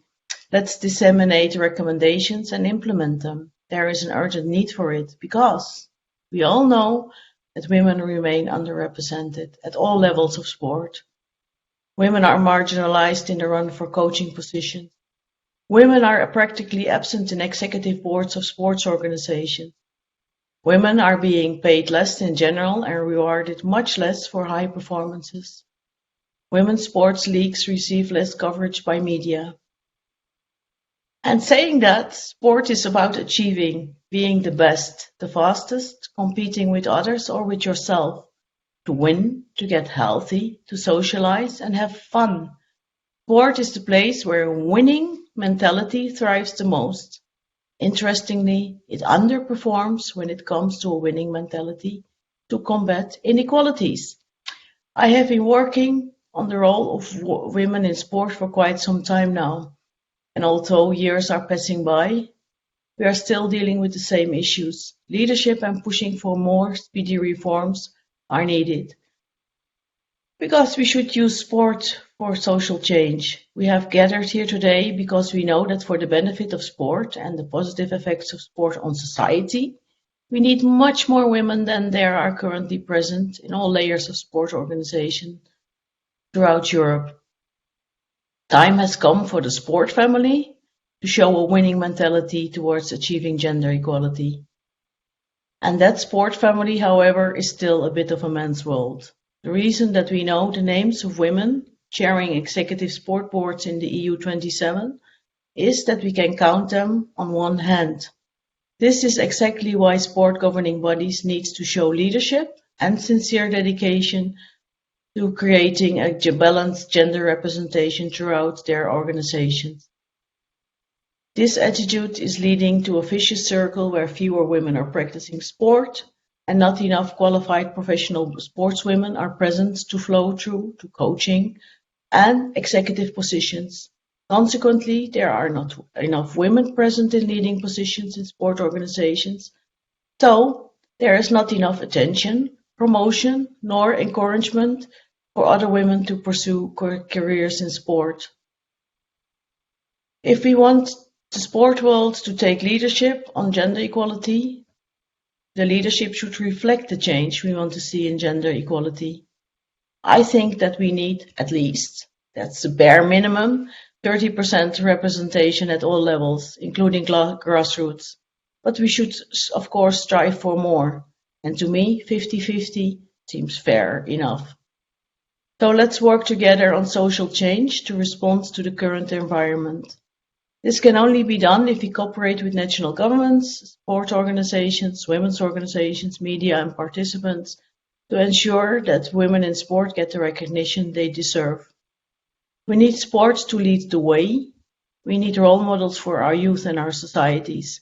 Let's disseminate recommendations and implement them. There is an urgent need for it because we all know that women remain underrepresented at all levels of sport. Women are marginalized in the run for coaching positions. Women are practically absent in executive boards of sports organizations. Women are being paid less in general and rewarded much less for high performances. Women's sports leagues receive less coverage by media. And saying that, sport is about achieving, being the best, the fastest, competing with others or with yourself, to win, to get healthy, to socialize and have fun. Sport is the place where a winning mentality thrives the most. Interestingly, it underperforms when it comes to a winning mentality to combat inequalities. I have been working on the role of women in sport for quite some time now, and although years are passing by, we are still dealing with the same issues. Leadership and pushing for more speedy reforms are needed. Because we should use sport for social change. We have gathered here today because we know that for the benefit of sport and the positive effects of sport on society, we need much more women than there are currently present in all layers of sport organization throughout Europe. Time has come for the sport family to show a winning mentality towards achieving gender equality. And that sport family, however, is still a bit of a man's world. The reason that we know the names of women chairing executive sport boards in the EU 27 is that we can count them on one hand. This is exactly why sport governing bodies need to show leadership and sincere dedication to creating a balanced gender representation throughout their organizations. This attitude is leading to a vicious circle where fewer women are practicing sport and not enough qualified professional sportswomen are present to flow through to coaching and executive positions. Consequently, there are not enough women present in leading positions in sport organizations, so there is not enough attention, promotion, nor encouragement for other women to pursue careers in sport. If we want the sport world to take leadership on gender equality, the leadership should reflect the change we want to see in gender equality. I think that we need at least, that's the bare minimum, 30% representation at all levels, including grassroots. But we should, of course, strive for more. And to me, 50-50 seems fair enough. So let's work together on social change to respond to the current environment. This can only be done if we cooperate with national governments, sport organizations, women's organizations, media and participants to ensure that women in sport get the recognition they deserve. We need sports to lead the way. We need role models for our youth and our societies.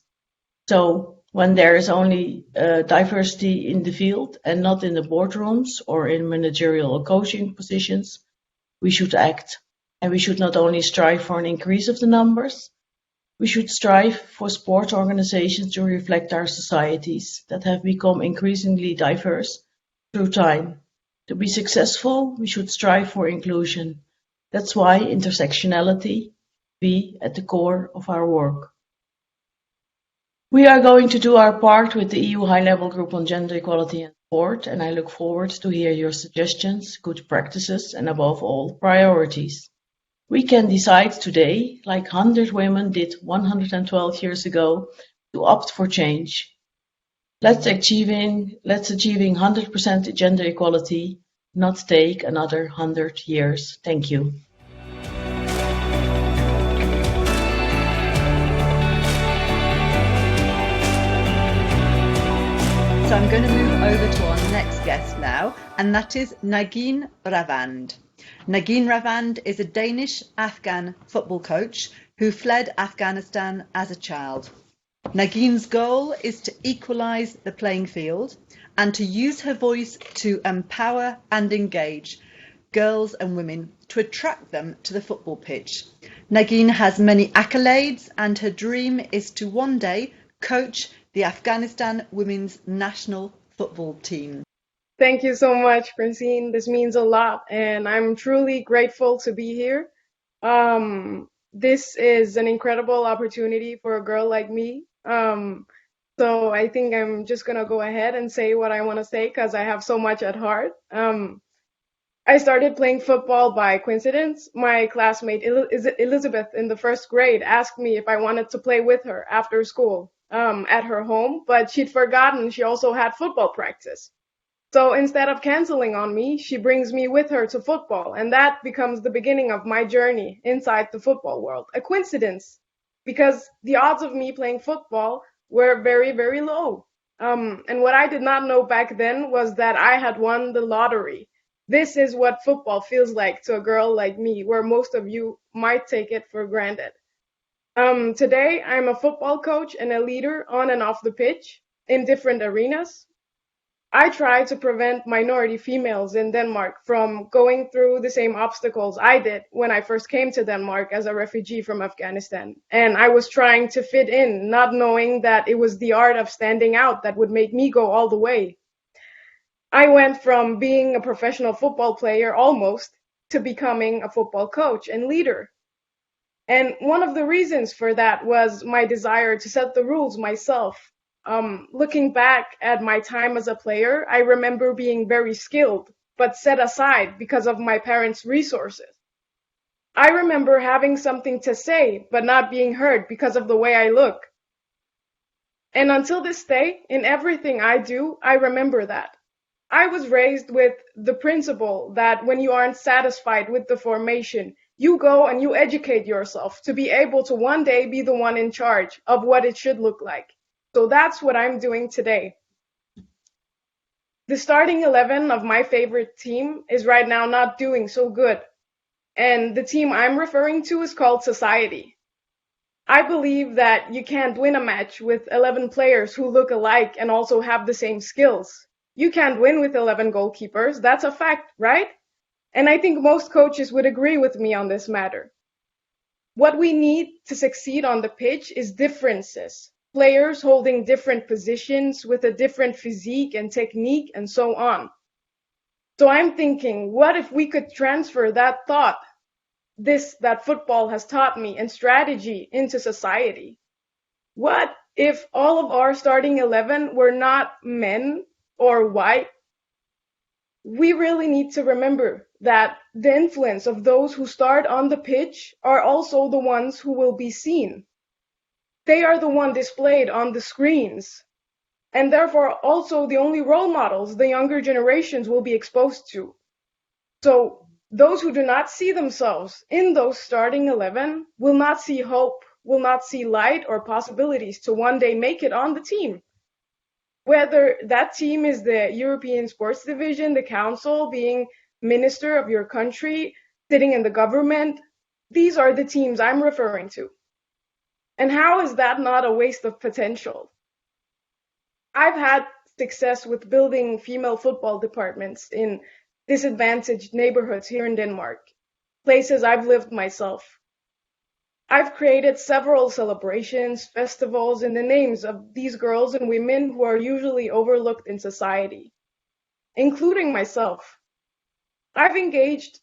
So when there is only diversity in the field and not in the boardrooms or in managerial or coaching positions, we should act. And we should not only strive for an increase of the numbers, we should strive for sport organizations to reflect our societies that have become increasingly diverse through time. To be successful, we should strive for inclusion. That's why intersectionality be at the core of our work. We are going to do our part with the EU High-Level Group on Gender Equality and Sport, and I look forward to hear your suggestions, good practices, and above all, priorities. We can decide today, like 100 women did 112 years ago, to opt for change. Let's achieving 100% gender equality not take another 100 years. Thank you. So I'm going to move over to our next guest now, and that is Nagin Ravand. Nagin Ravand is a Danish-Afghan football coach who fled Afghanistan as a child. Nagin's goal is to equalise the playing field and to use her voice to empower and engage girls and women to attract them to the football pitch. Nagin has many accolades and her dream is to one day coach the Afghanistan women's national football team. Thank you so much, Francine. This means a lot, and I'm truly grateful to be here. This is an incredible opportunity for a girl like me. So I think I'm just going to go ahead and say what I want to say because I have so much at heart. I started playing football by coincidence. My classmate Elizabeth in the first grade asked me if I wanted to play with her after school at her home, but she'd forgotten she also had football practice. So instead of canceling on me, she brings me with her to football, and that becomes the beginning of my journey inside the football world. A coincidence, because the odds of me playing football were very, very low. And what I did not know back then was that I had won the lottery. This is what football feels like to a girl like me, where most of you might take it for granted. Today, I'm a football coach and a leader on and off the pitch in different arenas. I try to prevent minority females in Denmark from going through the same obstacles I did when I first came to Denmark as a refugee from Afghanistan. And I was trying to fit in, not knowing that it was the art of standing out that would make me go all the way. I went from being a professional football player almost to becoming a football coach and leader. And one of the reasons for that was my desire to set the rules myself. Looking back at my time as a player, I remember being very skilled, but set aside because of my parents' resources. I remember having something to say, but not being heard because of the way I look. And until this day, in everything I do, I remember that. I was raised with the principle that when you aren't satisfied with the formation, you go and you educate yourself to be able to one day be the one in charge of what it should look like. So that's what I'm doing today. The starting 11 of my favorite team is right now not doing so good. And the team I'm referring to is called Society. I believe that you can't win a match with 11 players who look alike and also have the same skills. You can't win with 11 goalkeepers. That's a fact, right? And I think most coaches would agree with me on this matter. What we need to succeed on the pitch is differences. Players holding different positions with a different physique and technique and so on. So I'm thinking, what if we could transfer that thought, that football has taught me, and strategy into society? What if all of our starting 11 were not men or white? We really need to remember that the influence of those who start on the pitch are also the ones who will be seen. They are the one displayed on the screens, and therefore also the only role models the younger generations will be exposed to. So those who do not see themselves in those starting 11 will not see hope, will not see light or possibilities to one day make it on the team. Whether that team is the European Sports Division, the council, being minister of your country, sitting in the government, these are the teams I'm referring to. And how is that not a waste of potential? I've had success with building female football departments in disadvantaged neighborhoods here in Denmark, places I've lived myself. I've created several celebrations, festivals in the names of these girls and women who are usually overlooked in society, including myself. I've engaged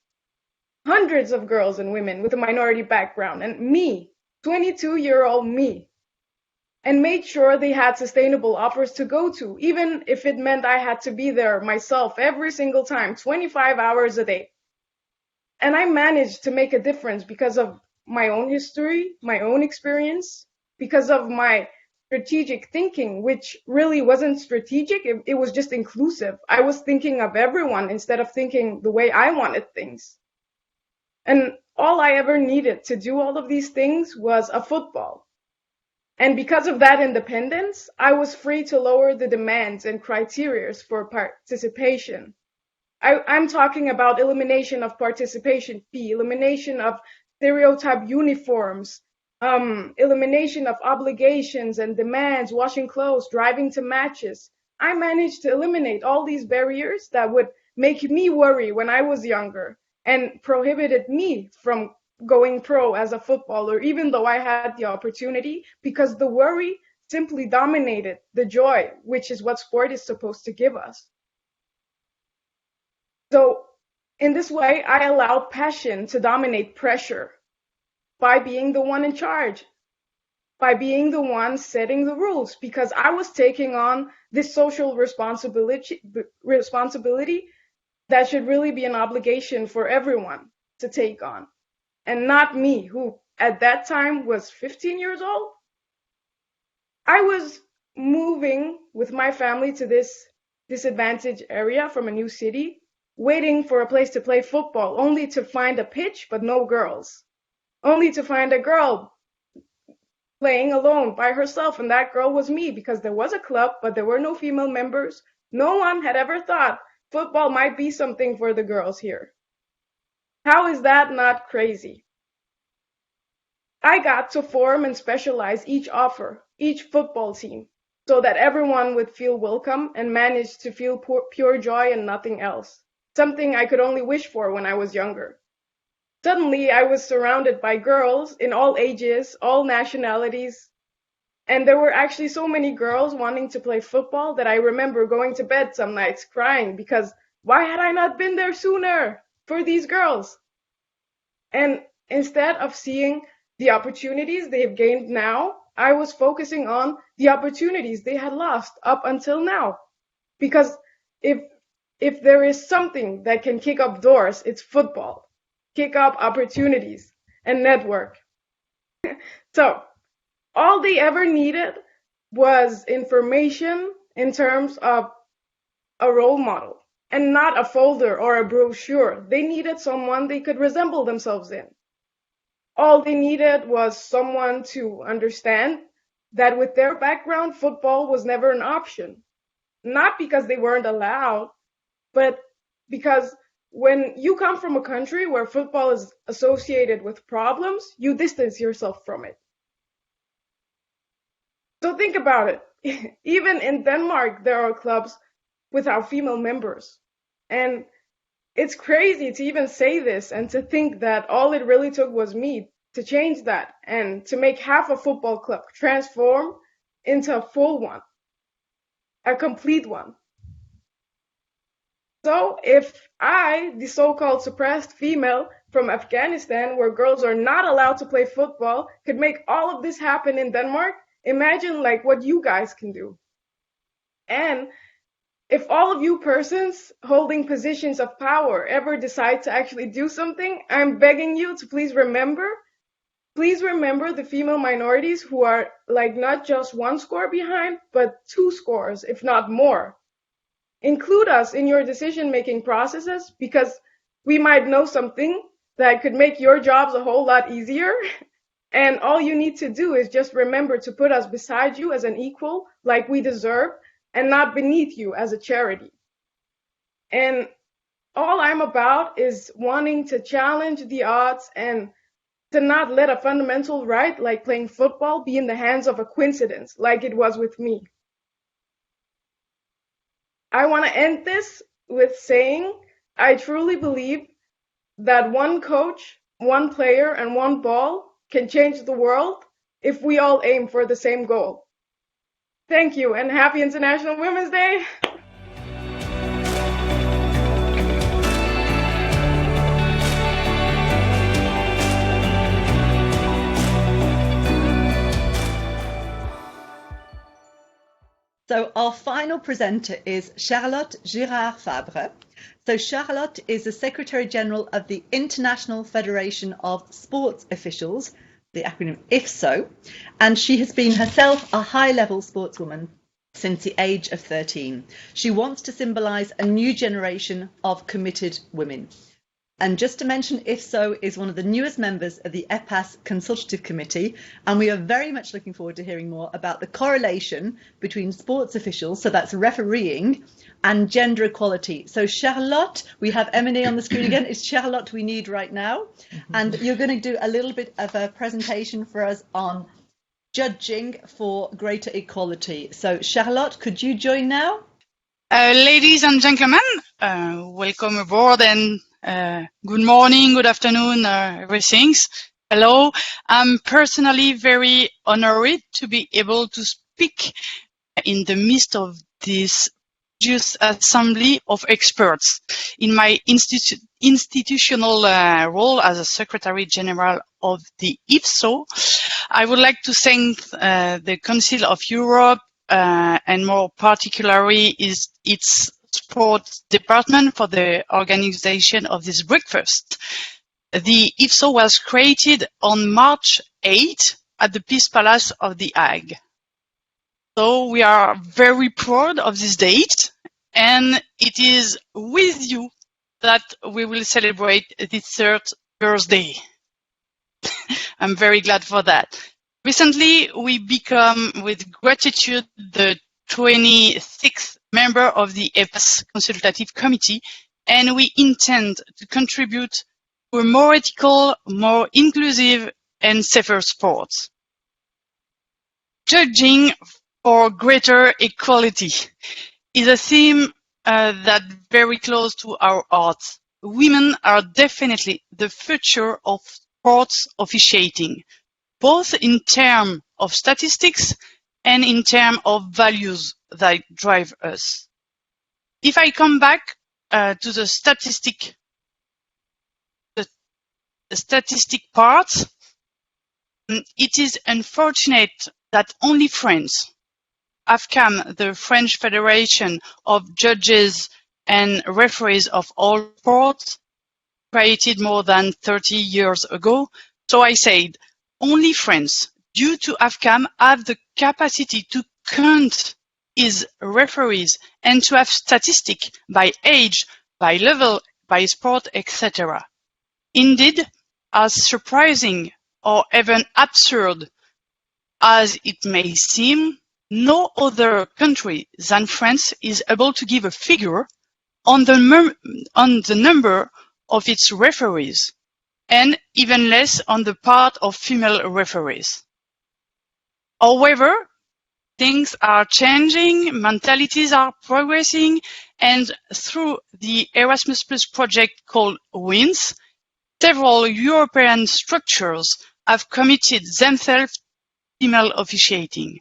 hundreds of girls and women with a minority background, and me, 22-year-old me, and made sure they had sustainable offers to go to, even if it meant I had to be there myself every single time, 25 hours a day. And I managed to make a difference because of my own history, my own experience, because of my strategic thinking, which really wasn't strategic, it was just inclusive. I was thinking of everyone instead of thinking the way I wanted things. And all I ever needed to do all of these things was a football. And because of that independence, I was free to lower the demands and criteria for participation. I'm talking about elimination of participation fee, elimination of stereotype uniforms, elimination of obligations and demands, washing clothes, driving to matches. I managed to eliminate all these barriers that would make me worry when I was younger and prohibited me from going pro as a footballer, even though I had the opportunity, because the worry simply dominated the joy, which is what sport is supposed to give us. So in this way, I allowed passion to dominate pressure by being the one in charge, by being the one setting the rules, because I was taking on this social responsibility that should really be an obligation for everyone to take on, and not me, who at that time was 15 years old. I was moving with my family to this disadvantaged area from a new city, waiting for a place to play football, only to find a pitch but no girls, only to find a girl playing alone by herself, and that girl was me, because there was a club but there were no female members. No one had ever thought football might be something for the girls here. How is that not crazy? I got to form and specialize each football team, so that everyone would feel welcome and manage to feel pure joy and nothing else, something I could only wish for when I was younger. Suddenly, I was surrounded by girls in all ages, all nationalities, and there were actually so many girls wanting to play football that I remember going to bed some nights crying because why had I not been there sooner for these girls? And instead of seeing the opportunities they have gained now, I was focusing on the opportunities they had lost up until now. Because if there is something that can kick up doors, it's football. Kick up opportunities and network. So all they ever needed was information in terms of a role model, and not a folder or a brochure. They needed someone they could resemble themselves in. All they needed was someone to understand that with their background, football was never an option. Not because they weren't allowed, but because when you come from a country where football is associated with problems, you distance yourself from it. So think about it. Even in Denmark, there are clubs without female members. And it's crazy to even say this and to think that all it really took was me to change that and to make half a football club transform into a full one, a complete one. So if I, the so-called suppressed female from Afghanistan, where girls are not allowed to play football, could make all of this happen in Denmark, imagine like what you guys can do. And if all of you persons holding positions of power ever decide to actually do something, I'm begging you to please remember the female minorities who are like not just one score behind, but 2 scores, if not more. Include us in your decision-making processes, because we might know something that could make your jobs a whole lot easier. And all you need to do is just remember to put us beside you as an equal, like we deserve, and not beneath you as a charity. And all I'm about is wanting to challenge the odds and to not let a fundamental right like playing football be in the hands of a coincidence like it was with me. I want to end this with saying I truly believe that one coach, one player, and one ball can change the world if we all aim for the same goal. Thank you, and happy International Women's Day! So our final presenter is Charlotte Girard Fabre. So Charlotte is the Secretary General of the International Federation of Sports Officials, the acronym IFSO, and she has been herself a high-level sportswoman since the age of 13. She wants to symbolise a new generation of committed women. And just to mention, IFSO is one of the newest members of the EPAS Consultative Committee, and we are very much looking forward to hearing more about the correlation between sports officials, so that's refereeing, and gender equality. So Charlotte, we have Emily on the screen again. It's Charlotte we need right now. And you're going to do a little bit of a presentation for us on judging for greater equality. So Charlotte, could you join now? Ladies and gentlemen, welcome aboard, and good morning, good afternoon, everything. Hello. I'm personally very honored to be able to speak in the midst of this just assembly of experts. In my institutional role as a Secretary General of the IFSO, I would like to thank the Council of Europe and more particularly its sports department for the organization of this breakfast. The IFSO was created on March 8 at the Peace Palace of The Hague. So we are very proud of this date, and it is with you that we will celebrate the third birthday. I'm very glad for that. Recently, we become, with gratitude, the 26th member of the EPAS Consultative Committee, and we intend to contribute to a more ethical, more inclusive, and safer sport. Judging for greater equality is a theme that's very close to our hearts. Women are definitely the future of sports officiating, both in terms of statistics and in terms of values that drive us. If I come back to the statistic part, it is unfortunate that only France, AFCAM, the French Federation of Judges and Referees of all sports, created more than 30 years ago. So I said, only France, due to AFCAM, have the capacity to count its referees and to have statistics by age, by level, by sport, etc. Indeed, as surprising or even absurd as it may seem, no other country than France is able to give a figure on the number of its referees, and even less on the part of female referees. However, things are changing, mentalities are progressing, and through the Erasmus Plus project called WINS, several European structures have committed themselves to female officiating.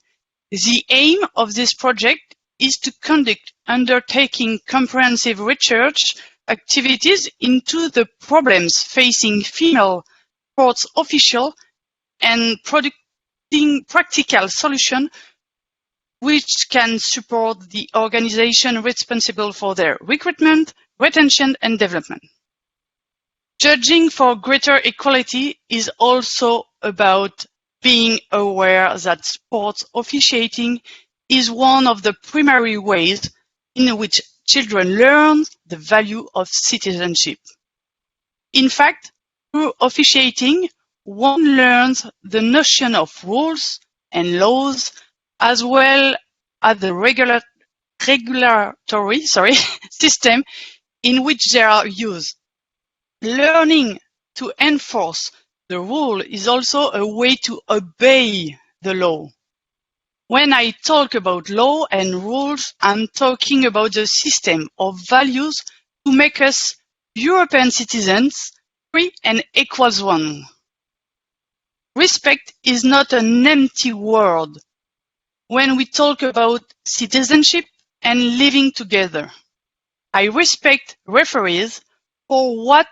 The aim of this project is to conduct undertaking comprehensive research activities into the problems facing female sports officials and producing practical solutions which can support the organization responsible for their recruitment, retention, and development. Judging for greater equality is also about being aware that sports officiating is one of the primary ways in which children learn the value of citizenship. In fact, through officiating, one learns the notion of rules and laws, as well as the regulatory system in which they are used. Learning to enforce the rule is also a way to obey the law. When I talk about law and rules, I'm talking about the system of values to make us European citizens, free and equal as one. Respect is not an empty word when we talk about citizenship and living together. I respect referees for what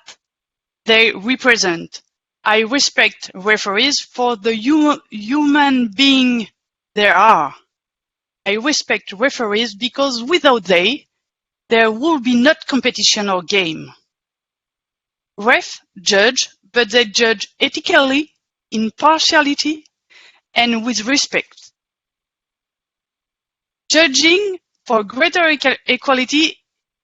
they represent. I respect referees for the human being they are. I respect referees because without they, there would be not competition or game. Ref judge, but they judge ethically, impartiality, and with respect. Judging for greater equality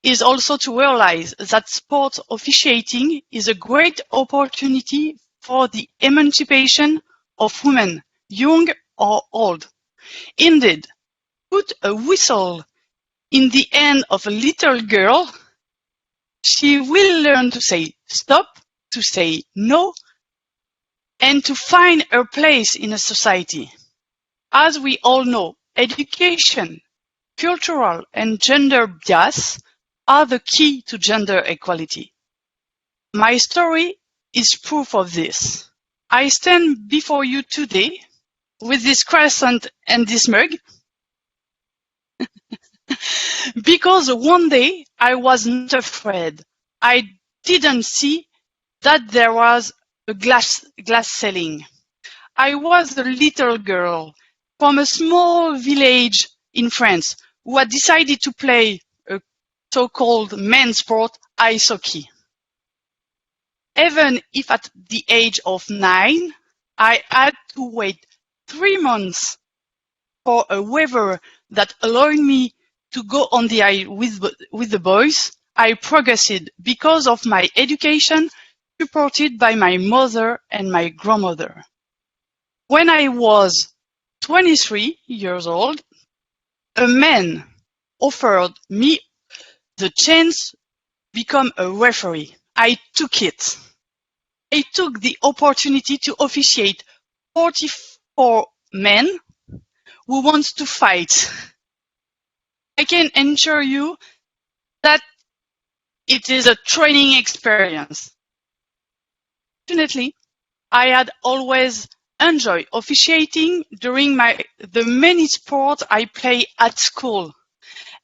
is also to realize that sports officiating is a great opportunity for the emancipation of women, young or old. Indeed, put a whistle in the hand of a little girl, she will learn to say stop, to say no, and to find her place in a society. As we all know, education, cultural and gender bias are the key to gender equality. My story is proof of this. I stand before you today with this crescent and this mug because one day I was not afraid. I didn't see that there was a glass ceiling. I was a little girl from a small village in France who had decided to play a so-called men's sport, ice hockey. Even if at the age of 9, I had to wait 3 months for a waiver that allowed me to go on the aisle with the boys, I progressed because of my education supported by my mother and my grandmother. When I was 23 years old, a man offered me the chance to become a referee. I took it. I took the opportunity to officiate 44 men who want to fight. I can assure you that it is a training experience. Fortunately, I had always enjoyed officiating during the many sports I play at school,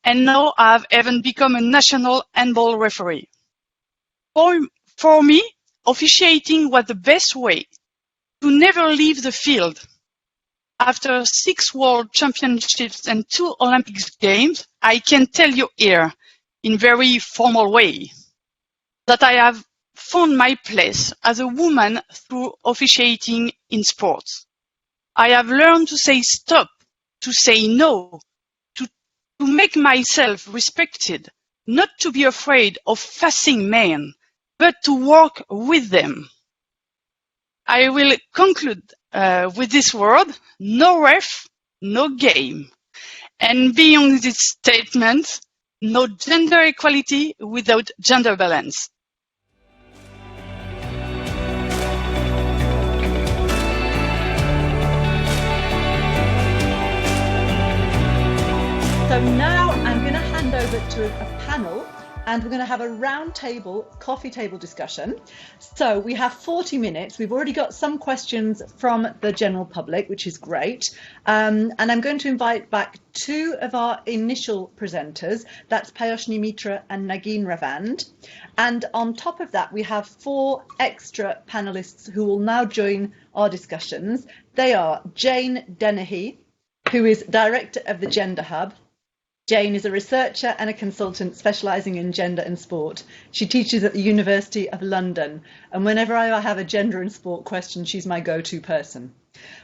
and now I have even become a national handball referee. For me, officiating was the best way to never leave the field. After 6 World Championships and 2 Olympic Games, I can tell you here, in very formal way, that I have found my place as a woman through officiating in sports. I have learned to say stop, to say no, to make myself respected, not to be afraid of facing men, but to work with them. I will conclude with this word: no ref, no game. And beyond this statement, no gender equality without gender balance. So now I'm going to hand over to a panel, and we're going to have a round table, coffee table discussion. So we have 40 minutes. We've already got some questions from the general public, which is great. And I'm going to invite back 2 of our initial presenters. That's Payosh Nimitra and Nagin Ravand. And on top of that, we have 4 extra panelists who will now join our discussions. They are Jane Dennehy, who is Director of the Gender Hub. Jane is a researcher and a consultant specialising in gender and sport. She teaches at the University of London, and whenever I have a gender and sport question, she's my go-to person.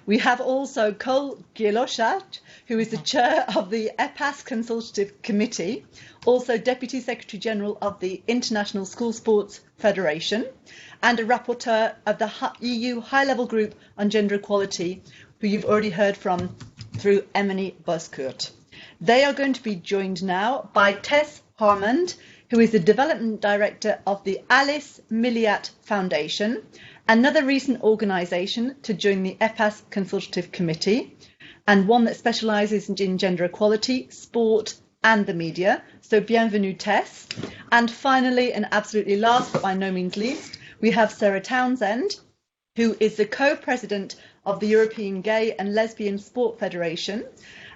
We have also Cole Gielochat, who is the chair of the EPAS Consultative Committee, also Deputy Secretary General of the International School Sports Federation, and a rapporteur of the EU High-Level Group on Gender Equality, who you've already heard from through Emily Buscott. They are going to be joined now by Tess Harmond, who is the Development Director of the Alice Milliat Foundation, another recent organisation to join the EPAS Consultative Committee, and one that specialises in gender equality, sport and the media. So bienvenue, Tess. And finally, and absolutely last but by no means least, we have Sarah Townsend, who is the co-president of the European Gay and Lesbian Sport Federation,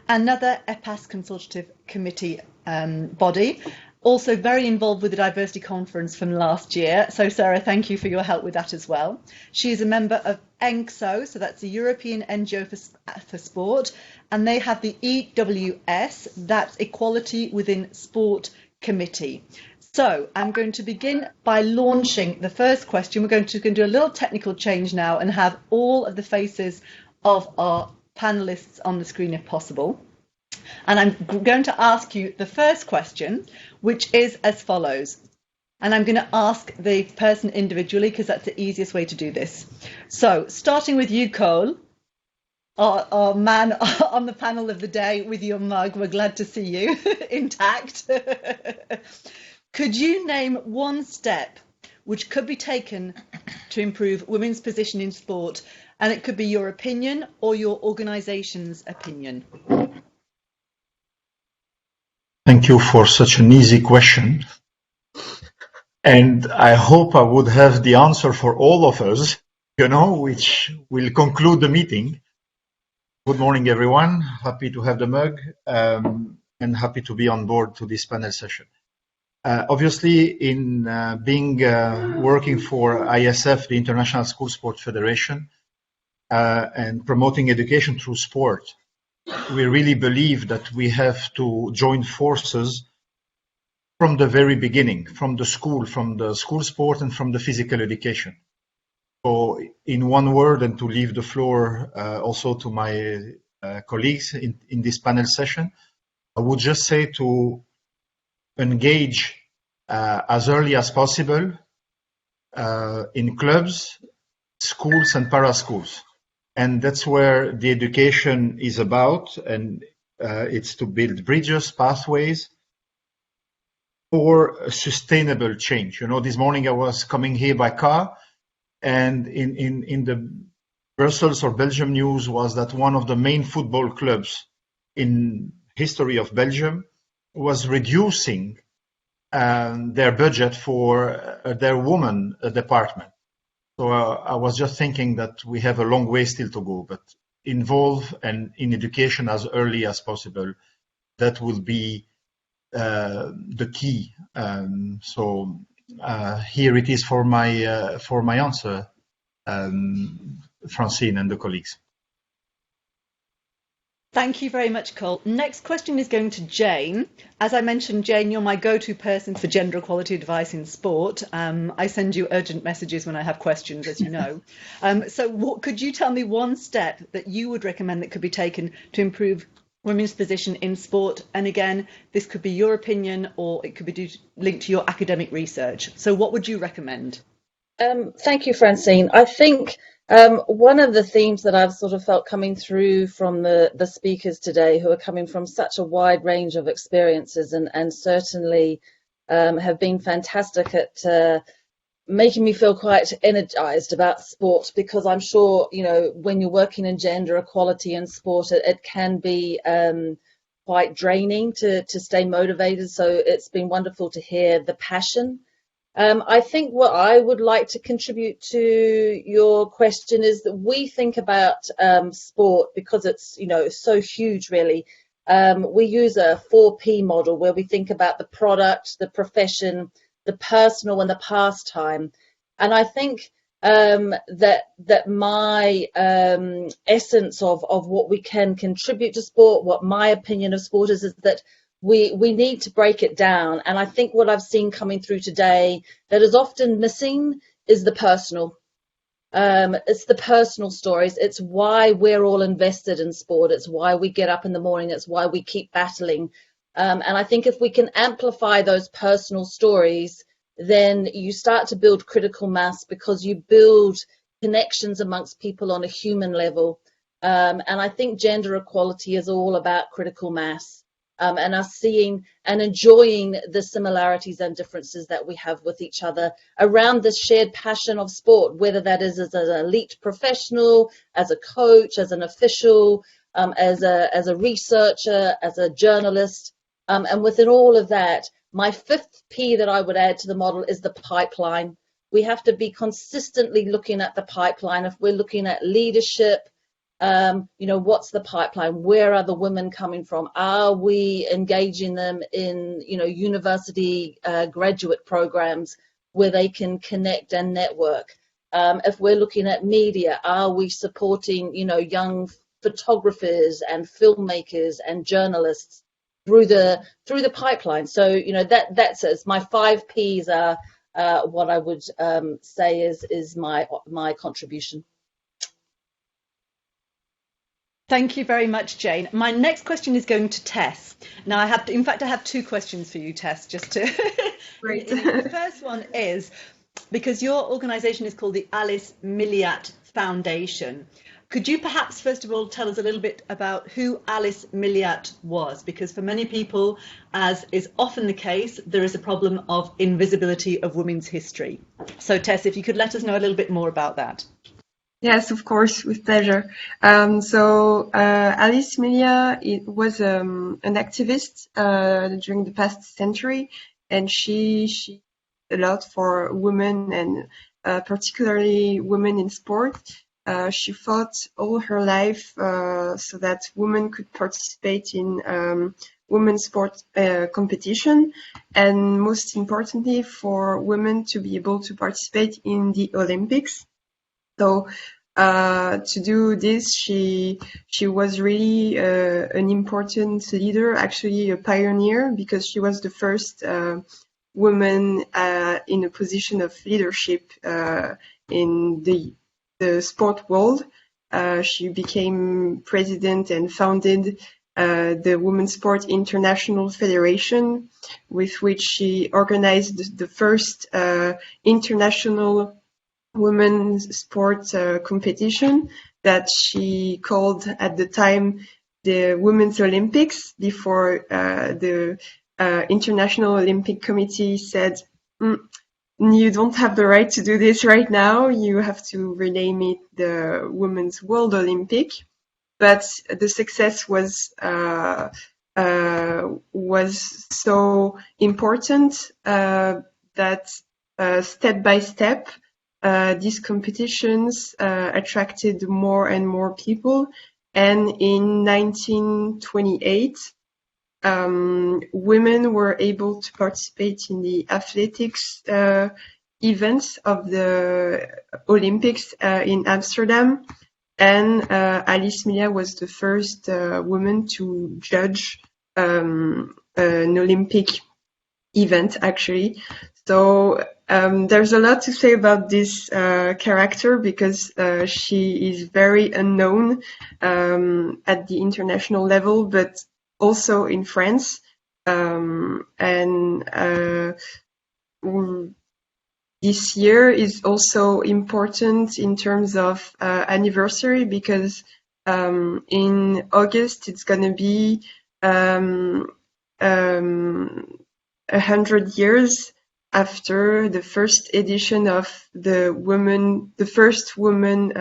another EPAS Consultative Committee body, also very involved with the Diversity Conference from last year. So Sarah, thank you for your help with that as well. She is a member of ENGSO, so that's the European NGO for Sport, and they have the EWS, that's Equality Within Sport Committee. So I'm going to begin by launching the first question. We're going to do a little technical change now and have all of the faces of our panelists on the screen if possible. And I'm going to ask you the first question, which is as follows. And I'm going to ask the person individually because that's the easiest way to do this. So starting with you, Cole, our man on the panel of the day with your mug. We're glad to see you intact. Could you name one step which could be taken to improve women's position in sport? And it could be your opinion or your organisation's opinion. Thank you for such an easy question. And I hope I would have the answer for all of us, which will conclude the meeting. Good morning, everyone. Happy to have the mug and happy to be on board to this panel session. Obviously, in working for ISF, the International School Sport Federation, and promoting education through sport, we really believe that we have to join forces from the very beginning, from the school sport and from the physical education. So in one word, and to leave the floor also to my colleagues in this panel session, I would just say to engage as early as possible in clubs, schools, and para-schools. And that's where the education is about, and it's to build bridges, pathways for sustainable change. You know, this morning I was coming here by car, and in the Brussels or Belgium news was that one of the main football clubs in history of Belgium was reducing their budget for their women department. So I was just thinking that we have a long way still to go, but involve and in education as early as possible. That will be the key. So here it is for my answer, Francine and the colleagues. Thank you very much, Cole. Next question is going to Jane. As I mentioned, Jane, you're my go-to person for gender equality advice in sport. I send you urgent messages when I have questions, as you know. So could you tell me one step that you would recommend that could be taken to improve women's position in sport? And again, this could be your opinion or it could be linked to your academic research. So what would you recommend? Thank you, Francine. I think one of the themes that I've sort of felt coming through from the speakers today, who are coming from such a wide range of experiences and certainly have been fantastic at making me feel quite energized about sport, because I'm sure, you know, when you're working in gender equality in sport, it can be quite draining to stay motivated. So it's been wonderful to hear the passion. I think what I would like to contribute to your question is that we think about sport, because it's, you know, so huge really. We use a 4P model where we think about the product, the profession, the personal and the pastime. And I think that my essence of what we can contribute to sport, what my opinion of sport is that we need to break it down. And I think what I've seen coming through today that is often missing is the personal. It's the personal stories. It's why we're all invested in sport. It's why we get up in the morning. It's why we keep battling. And I think if we can amplify those personal stories, then you start to build critical mass, because you build connections amongst people on a human level. And I think gender equality is all about critical mass. And us seeing and enjoying the similarities and differences that we have with each other around this shared passion of sport, whether that is as an elite professional, as a coach, as an official, as a researcher, as a journalist. And within all of that, my fifth P that I would add to the model is the pipeline. We have to be consistently looking at the pipeline. If we're looking at leadership, you know, what's the pipeline? Where are the women coming from? Are we engaging them in, you know, university graduate programs where they can connect and network? If we're looking at media, are we supporting, you know, young photographers and filmmakers and journalists through the pipeline? So, you know, that's it. My 5 Ps are what I would say is my contribution. Thank you very much, Jane. My next question is going to Tess. Now, I have 2 questions for you, Tess, just to... Great. The first one is, because your organisation is called the Alice Milliat Foundation, could you perhaps, first of all, tell us a little bit about who Alice Milliat was? Because for many people, as is often the case, there is a problem of invisibility of women's history. So, Tess, if you could let us know a little bit more about that. Yes, of course, with pleasure. So Alice Milliat was an activist during the past century, and she did a lot for women, and particularly women in sport. She fought all her life so that women could participate in women's sport competition, and most importantly, for women to be able to participate in the Olympics. So to do this, she was really an important leader, actually a pioneer, because she was the first woman in a position of leadership in the sport world. She became president and founded the Women's Sport International Federation, with which she organized the first international women's sport competition that she called at the time the Women's Olympics, before the International Olympic Committee said, you don't have the right to do this right now, you have to rename it the Women's World Olympic. But the success was so important that step by step, these competitions attracted more and more people. And in 1928, women were able to participate in the athletics events of the Olympics in Amsterdam. And Alice Milliat was the first woman to judge an Olympic event, actually. So there's a lot to say about this character, because she is very unknown at the international level, but also in France. This year is also important in terms of anniversary, because in August it's going to be 100 years after the first edition of the first women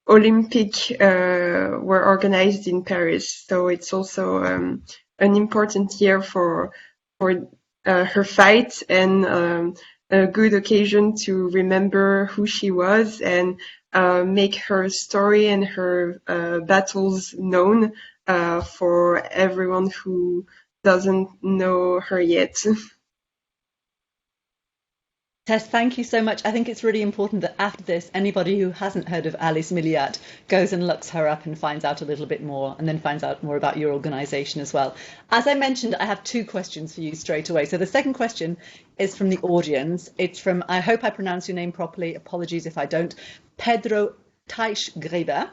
Olympic were organized in Paris. So it's also an important year for her fight, and a good occasion to remember who she was and make her story and her battles known for everyone who doesn't know her yet. Tess, thank you so much. I think it's really important that after this, anybody who hasn't heard of Alice Milliat goes and looks her up and finds out a little bit more, and then finds out more about your organisation as well. As I mentioned, I have two questions for you straight away. So the second question is from the audience. It's from, I hope I pronounce your name properly, apologies if I don't, Pedro Teichgräber.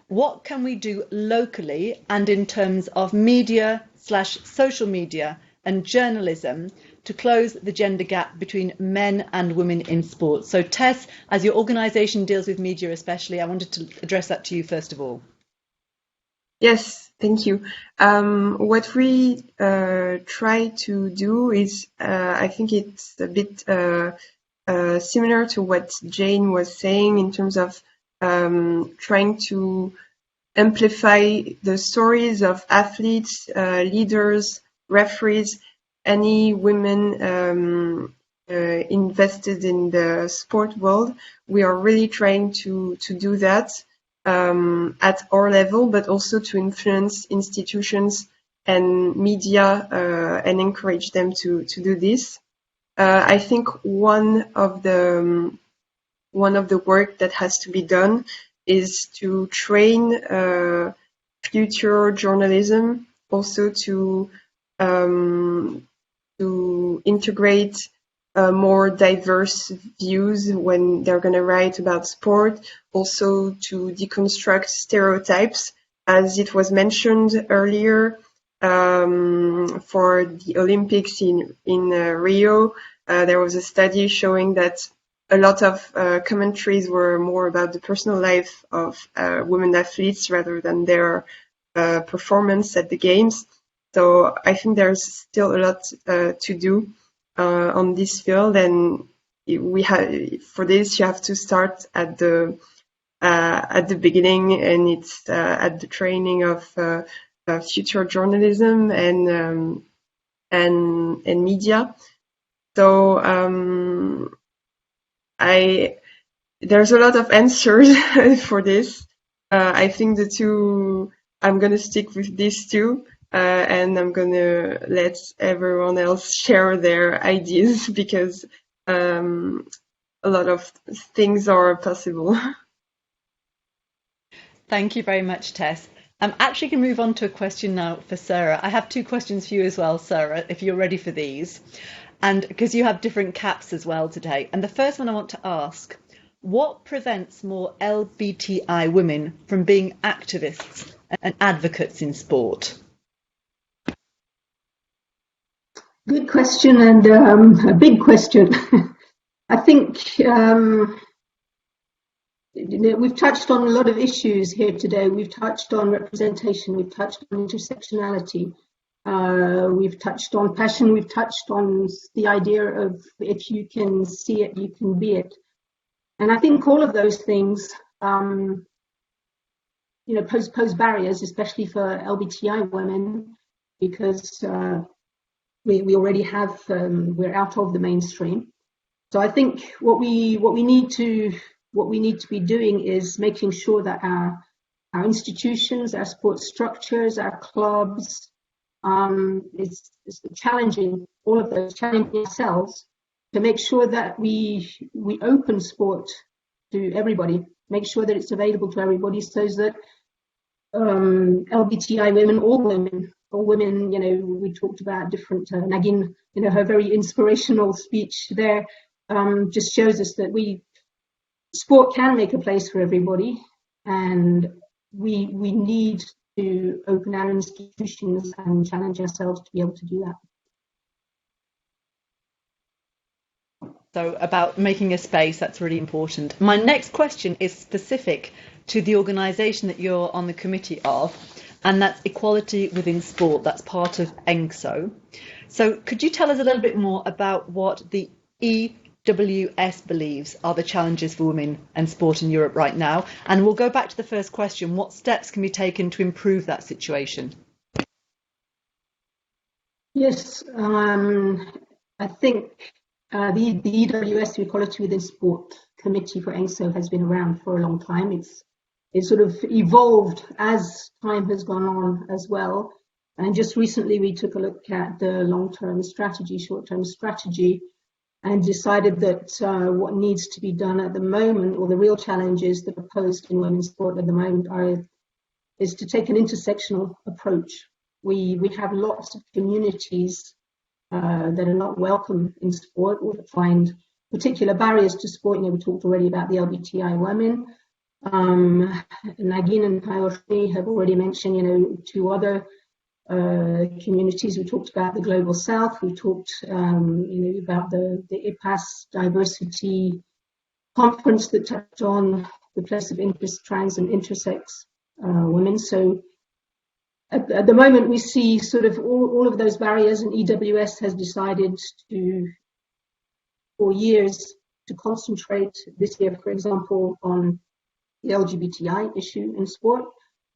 What can we do locally and in terms of media/social media and journalism to close the gender gap between men and women in sport? So Tess, as your organisation deals with media especially, I wanted to address that to you first of all. Yes, thank you. What we try to do is, I think it's a bit similar to what Jane was saying in terms of trying to amplify the stories of athletes, leaders, referees, any women invested in the sport world. We are really trying to do that at our level, but also to influence institutions and media and encourage them to do this. I think one of the work that has to be done is to train future journalism, also to integrate more diverse views when they're going to write about sport, also to deconstruct stereotypes. As it was mentioned earlier, for the Olympics in Rio, there was a study showing that a lot of commentaries were more about the personal life of women athletes rather than their performance at the games. So I think there's still a lot to do on this field, and for this you have to start at the beginning, and it's at the training of future journalism and media. So there's a lot of answers for this. I think I'm going to stick with these two. And I'm going to let everyone else share their ideas, because a lot of things are possible. Thank you very much, Tess. I'm actually going to move on to a question now for Sarah. I have two questions for you as well, Sarah, if you're ready for these. And because you have different caps as well today. And the first one I want to ask, what prevents more LBTI women from being activists and advocates in sport? Good question, and a big question. I think we've touched on a lot of issues here today. We've touched on representation, we've touched on intersectionality, we've touched on passion, we've touched on the idea of if you can see it, you can be it. And I think all of those things, pose barriers, especially for LBTI women, because we already have, we're out of the mainstream. So I think what we need to be doing is making sure that our institutions, our sports structures, our clubs, it's challenging all of those, challenging ourselves to make sure that we open sport to everybody, make sure that it's available to everybody, so that LBTI women, all women, we talked about different, Nagin, her very inspirational speech there just shows us that sport can make a place for everybody, and we need to open our institutions and challenge ourselves to be able to do that. So about making a space, that's really important. My next question is specific to the organisation that you're on the committee of, and that's Equality Within Sport. That's part of ENGSO. So could you tell us a little bit more about what the EWS believes are the challenges for women and sport in Europe right now? And we'll go back to the first question. What steps can be taken to improve that situation? Yes, I think the EWS, the Equality Within Sport Committee for ENGSO, has been around for a long time. It's sort of evolved as time has gone on as well. And just recently we took a look at the long-term strategy, short-term strategy, and decided that what needs to be done at the moment, or the real challenges that are posed in women's sport at the moment, is to take an intersectional approach. We have lots of communities that are not welcome in sport, or that find particular barriers to sport. We talked already about the LBTI women. Nagin and Payosh have already mentioned, two other communities. We talked about the Global South. We talked, about the IPAS Diversity Conference that touched on the place of interest, trans and intersex women. So at the moment, we see sort of all of those barriers, and EWS has decided for years to concentrate this year, for example, on the LGBTI issue in sport.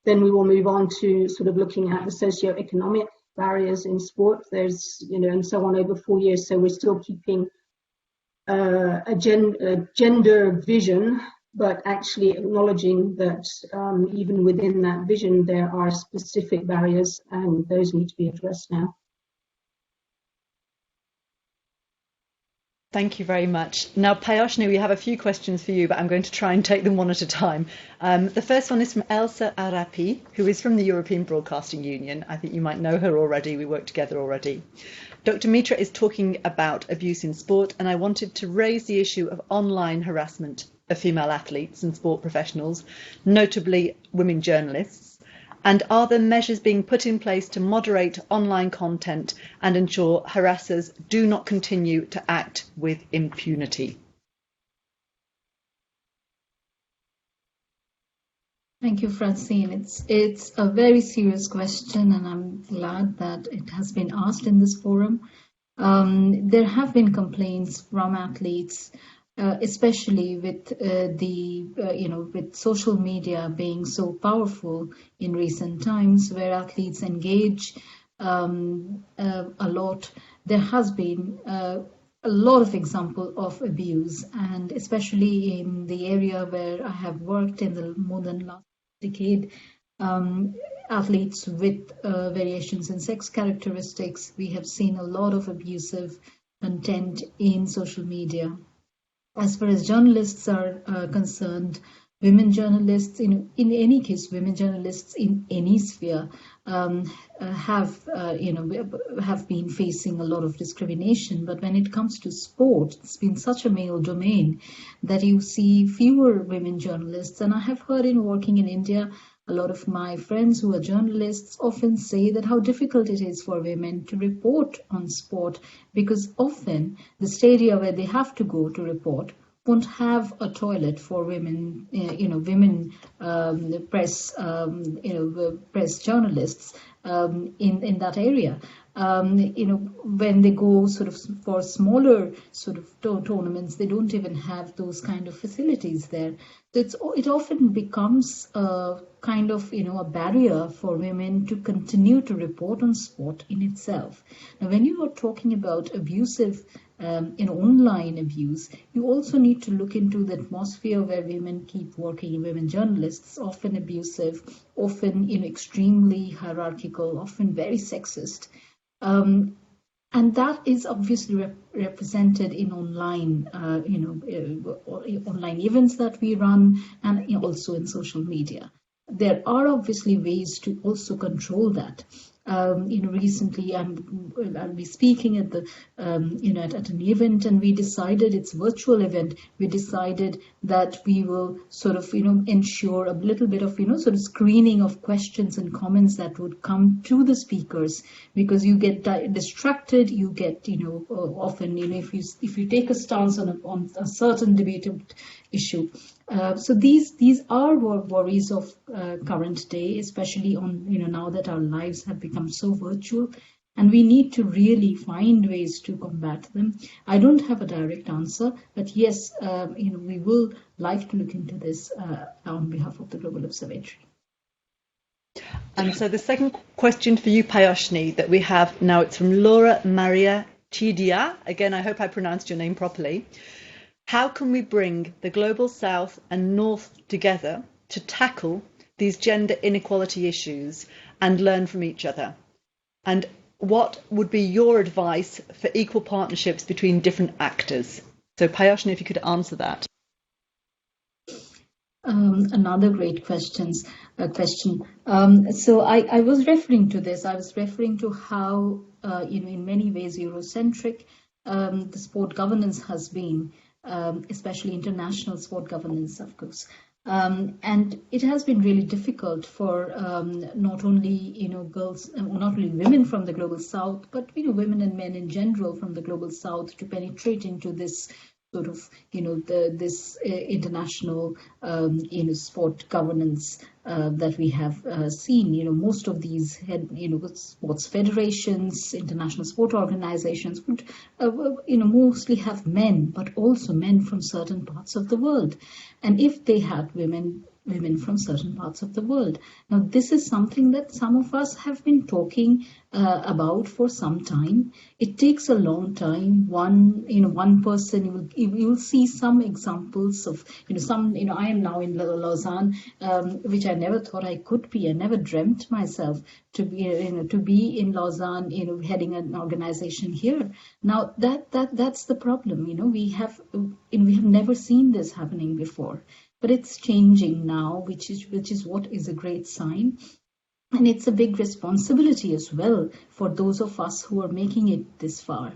Then we will move on to sort of looking at the socio-economic barriers in sport. There's, and so on over 4 years. So we're still keeping a gender vision, but actually acknowledging that even within that vision, there are specific barriers, and those need to be addressed now. Thank you very much. Now, Payosh, we have a few questions for you, but I'm going to try and take them one at a time. The first one is from Elsa Arapi, who is from the European Broadcasting Union. I think you might know her already. We work together already. Dr. Nimitra is talking about abuse in sport, and I wanted to raise the issue of online harassment of female athletes and sport professionals, notably women journalists. And are there measures being put in place to moderate online content and ensure harassers do not continue to act with impunity? Thank you, Francine. It's a very serious question, and I'm glad that it has been asked in this forum. There have been complaints from athletes, especially with with social media being so powerful in recent times, where athletes engage a lot. There has been a lot of example of abuse, and especially in the area where I have worked in the more than last decade, athletes with variations in sex characteristics, we have seen a lot of abusive content in social media. As far as journalists are concerned, women journalists, in any case, women journalists in any sphere have been facing a lot of discrimination. But when it comes to sport, it's been such a male domain that you see fewer women journalists. And I have heard, in working in India, a lot of my friends who are journalists often say that how difficult it is for women to report on sport, because often the stadia where they have to go to report won't have a toilet for women, press journalists in that area. When they go sort of for smaller sort of tournaments, they don't even have those kind of facilities there. So it often becomes a kind of, a barrier for women to continue to report on sport in itself. Now, when you are talking about abusive online abuse, you also need to look into the atmosphere where women keep working, women journalists, often abusive, often extremely hierarchical, often very sexist. And that is obviously represented in online, online events that we run, and also in social media. There are obviously ways to also control that. Recently I'll be speaking at the at an event, and we decided, it's a virtual event, we decided that we will sort of ensure a little bit of sort of screening of questions and comments that would come to the speakers, because you get distracted, you get often if you take a stance on a certain debated issue. So these are worries of current day, especially on now that our lives have become so virtual, and we need to really find ways to combat them. I don't have a direct answer, but yes, we will like to look into this on behalf of the Global Observatory. And so the second question for you, Payoshni, that we have now, it's from Laura Maria Chidia. Again, I hope I pronounced your name properly. How can we bring the Global South and North together to tackle these gender inequality issues and learn from each other? And what would be your advice for equal partnerships between different actors? So Payoshni, if you could answer that. Another great question. So I was referring to this. I was referring to how, in many ways, Eurocentric the sport governance has been. Especially international sport governance, of course. And it has been really difficult for not only girls, not only women from the Global South, but women and men in general from the Global South to penetrate into this sort of this international sport governance that we have seen. Most of these sports federations, international sport organizations would mostly have men, but also men from certain parts of the world. And if they had women from certain parts of the world. Now, this is something that some of us have been talking about for some time. It takes a long time. One person, you will see some examples of, I am now in Lausanne, which I never thought I could be. I never dreamt myself to be in Lausanne, heading an organization here. Now that's the problem. We have never seen this happening before. But it's changing now, which is what is a great sign. And it's a big responsibility as well for those of us who are making it this far,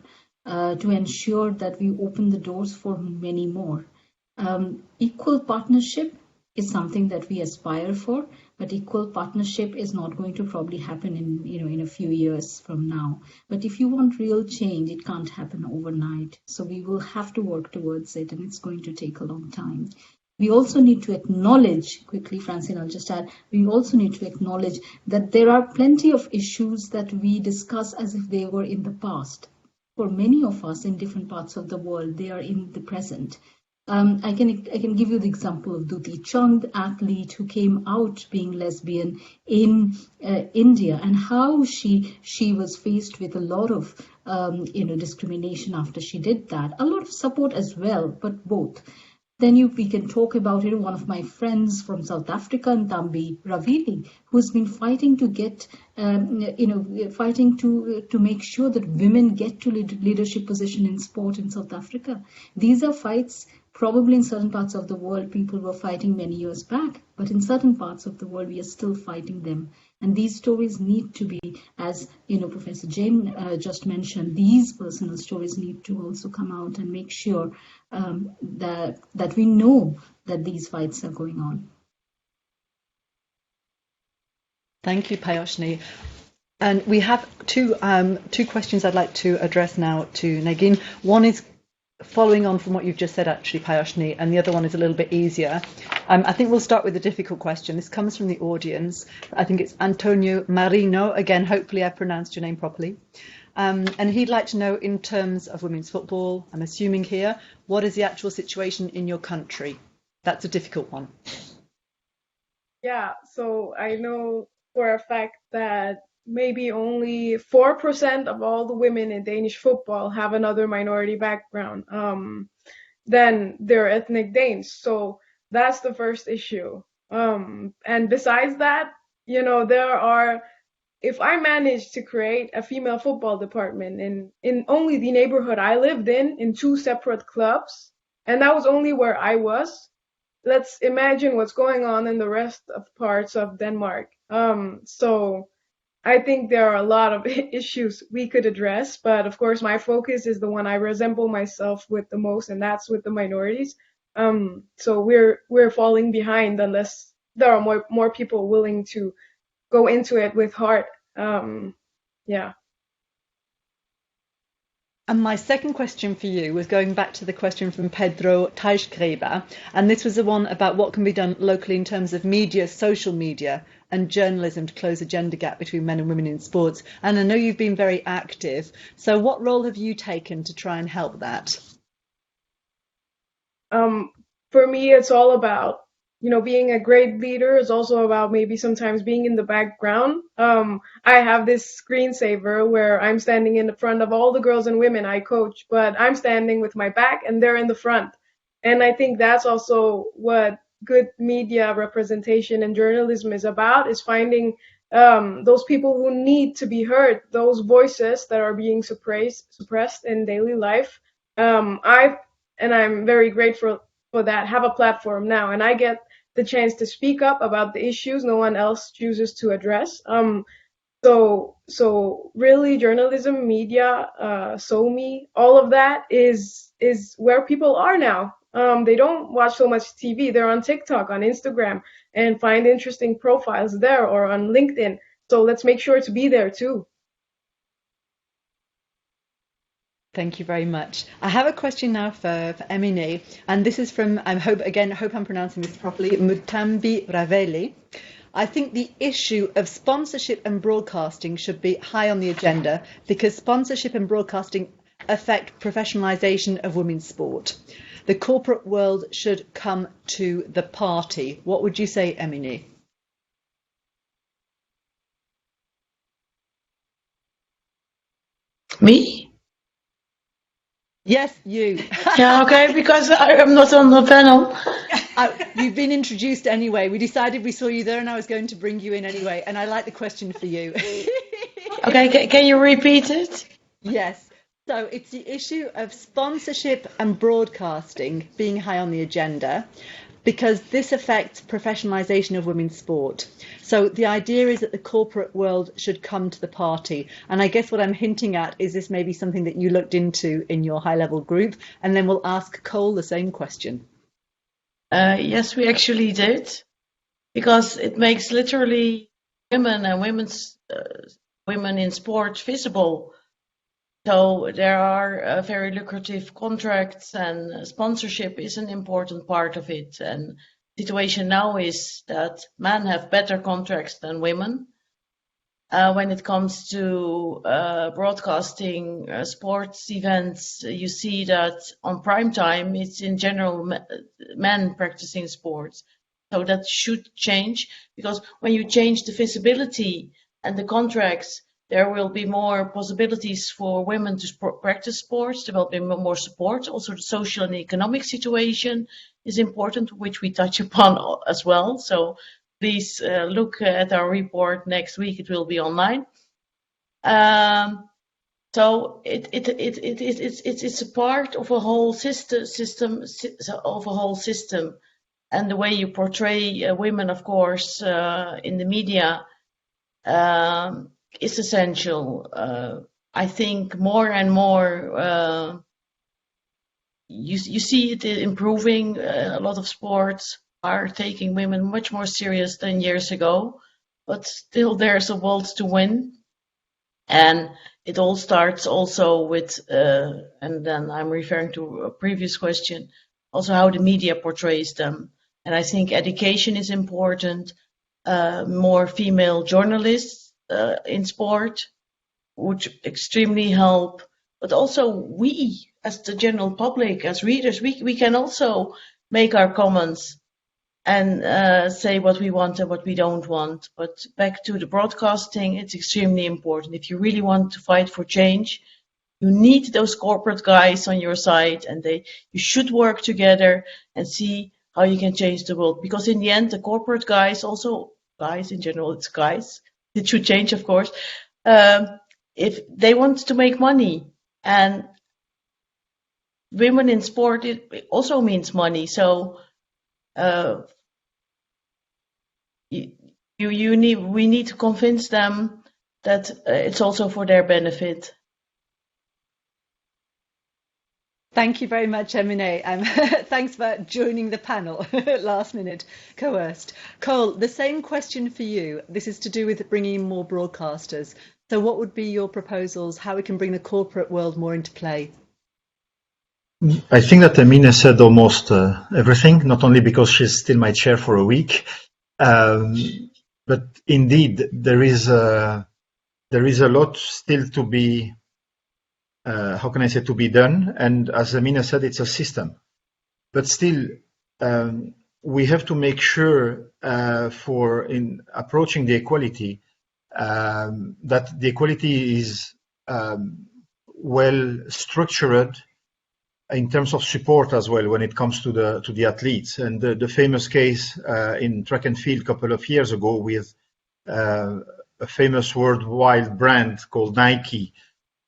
to ensure that we open the doors for many more. Equal partnership is something that we aspire for, but equal partnership is not going to probably happen in a few years from now. But if you want real change, it can't happen overnight. So we will have to work towards it, and it's going to take a long time. We also need to acknowledge, quickly, Francine, I'll just add, we also need to acknowledge that there are plenty of issues that we discuss as if they were in the past. For many of us in different parts of the world, they are in the present. I can give you the example of Duti Chand, athlete who came out being lesbian in India, and how she was faced with a lot of discrimination after she did that. A lot of support as well, but both. then we can talk about one of my friends from South Africa, Nagin Ravant, who's been fighting to get, fighting to make sure that women get to leadership position in sport in South Africa. These are fights probably in certain parts of the world people were fighting many years back, but in certain parts of the world we are still fighting them. And these stories need to be, as Professor Jane just mentioned, these personal stories need to also come out and make sure that we know that these fights are going on. Thank you, Payosh. And we have two questions I'd like to address now to Nagin. One is following on from what you've just said, actually, Payosh, and the other one is a little bit easier. I think we'll start with the difficult question. This comes from the audience. I think it's Antonio Marino. Again, hopefully I pronounced your name properly. And he'd like to know, in terms of women's football, I'm assuming here, what is the actual situation in your country? That's a difficult one. Yeah, so I know for a fact that maybe only 4% of all the women in Danish football have another minority background than their ethnic Danes. So that's the first issue. And besides that, there are, if I managed to create a female football department in only the neighborhood I lived in 2 separate clubs, and that was only where I was, let's imagine what's going on in the rest of parts of Denmark. So I think there are a lot of issues we could address, but of course my focus is the one I resemble myself with the most, and that's with the minorities. So we're falling behind unless there are more people willing to go into it with heart. Yeah. And my second question for you was going back to the question from Pedro Teichgräber, and this was the one about what can be done locally in terms of media, social media and journalism to close the gender gap between men and women in sports. And I know you've been very active. So what role have you taken to try and help that? For me, it's all about, being a great leader is also about maybe sometimes being in the background. I have this screensaver where I'm standing in the front of all the girls and women I coach, but I'm standing with my back and they're in the front. And I think that's also what good media representation and journalism is about, is finding those people who need to be heard, those voices that are being suppressed in daily life. I'm very grateful for that, have a platform now, and I get the chance to speak up about the issues no one else chooses to address. So really journalism, media, SoMe, all of that is where people are now. They don't watch so much TV. They're on TikTok, on Instagram, and find interesting profiles there, or on LinkedIn. So let's make sure to be there too. Thank you very much. I have a question now for Emine, and this is from, I hope I'm pronouncing this properly, Mutambi Raveli. I think the issue of sponsorship and broadcasting should be high on the agenda, because sponsorship and broadcasting affect professionalisation of women's sport. The corporate world should come to the party. What would you say, Emine? Me? Yes, you. Yeah, okay, because I am not on the panel. You've been introduced anyway. We decided we saw you there and I was going to bring you in anyway. And I like the question for you. Okay, can you repeat it? Yes. So it's the issue of sponsorship and broadcasting being high on the agenda, because this affects professionalisation of women's sport. So the idea is that the corporate world should come to the party. And I guess what I'm hinting at is this may be something that you looked into in your high-level group, and then we'll ask Cole the same question. Yes, we actually did, because it makes literally women and women in sport visible. So there are very lucrative contracts, and sponsorship is an important part of it. And the situation now is that men have better contracts than women. When it comes to broadcasting sports events, you see that on prime time, it's in general men practicing sports. So that should change, because when you change the visibility and the contracts, there will be more possibilities for women to practice sports. There will be more support. Also, the social and economic situation is important, which we touch upon as well. So please look at our report next week. It will be online. So it's a part of a whole system, and the way you portray women, of course, in the media is essential. I think more and more you see it improving. A lot of sports are taking women much more serious than years ago, but still there's a world to win. And it all starts also with, and then I'm referring to a previous question, also how the media portrays them. And I think education is important, more female journalists in sport would extremely help, but also we, as the general public, as readers, we can also make our comments and say what we want and what we don't want. But back to the broadcasting, it's extremely important. If you really want to fight for change, you need those corporate guys on your side, and you should work together and see how you can change the world. Because in the end, the corporate guys, also guys in general, it's guys, it should change, of course, if they want to make money. And women in sport, it also means money. So we need to convince them that it's also for their benefit. Thank you very much, Emine. Thanks for joining the panel last minute, coerced. Cole, the same question for you. This is to do with bringing in more broadcasters. So what would be your proposals, how we can bring the corporate world more into play? I think that Emine said almost everything, not only because she's still my chair for a week, but indeed there is a lot still to be, to be done. And as Emine said, it's a system. But still, we have to make sure in approaching the equality, that the equality is well structured in terms of support as well when it comes to the athletes. And the famous case in track and field a couple of years ago with a famous worldwide brand called Nike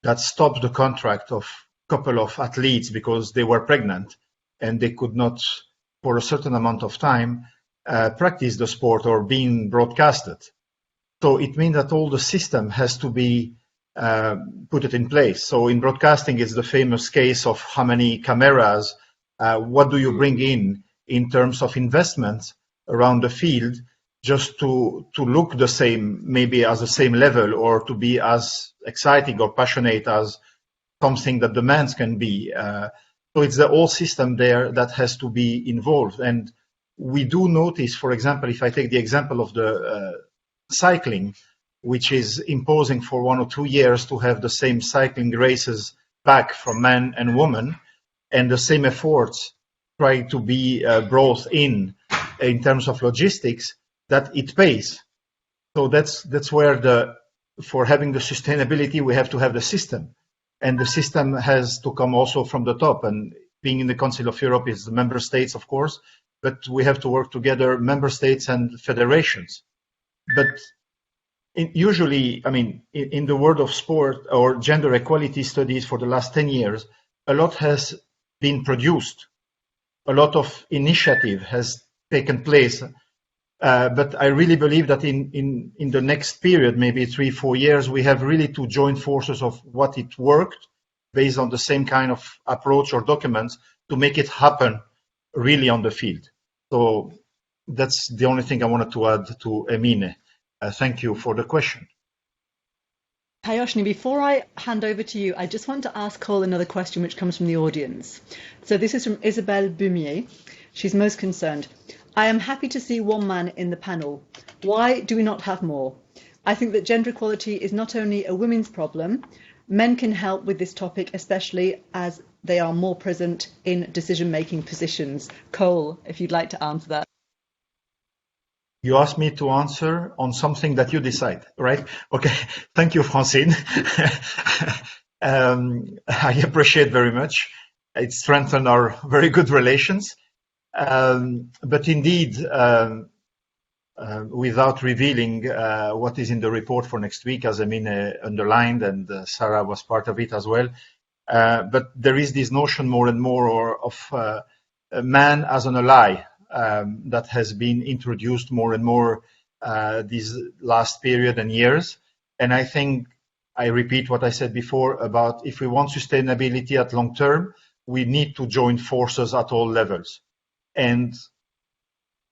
that stopped the contract of a couple of athletes because they were pregnant and they could not, for a certain amount of time, practice the sport or being broadcasted. So it means that all the system has to be put it in place. So in broadcasting, it's the famous case of how many cameras, what do you bring in terms of investment around the field, just to look the same, maybe as the same level, or to be as exciting or passionate as something that the men's can be. So it's the whole system there that has to be involved. And we do notice, for example, if I take the example of the cycling, which is imposing for 1 or 2 years to have the same cycling races back for men and women, and the same efforts try to be brought in terms of logistics, that it pays. So that's where for having the sustainability, we have to have the system. And the system has to come also from the top. And being in the Council of Europe is the member states, of course, but we have to work together, member states and federations. But usually, I mean, in the world of sport or gender equality studies for the last 10 years, a lot has been produced. A lot of initiative has taken place. But I really believe that in the next period, maybe 3-4 years, we have really to join forces of what it worked based on the same kind of approach or documents to make it happen really on the field. So that's the only thing I wanted to add to Emine. Thank you for the question. Payosh, before I hand over to you, I just want to ask Cole another question which comes from the audience. So this is from Isabelle Bumier. She's most concerned. I am happy to see one man in the panel. Why do we not have more? I think that gender equality is not only a women's problem. Men can help with this topic, especially as they are more present in decision-making positions. Cole, if you'd like to answer that. You asked me to answer on something that you decide, right? Okay. Thank you, Francine. I appreciate very much. It strengthened our very good relations. But indeed, without revealing what is in the report for next week, as Amine underlined, and Sarah was part of it as well. But there is this notion more and more of a man as an ally that has been introduced more and more this last period and years. And I think I repeat what I said before about if we want sustainability at long term, we need to join forces at all levels. And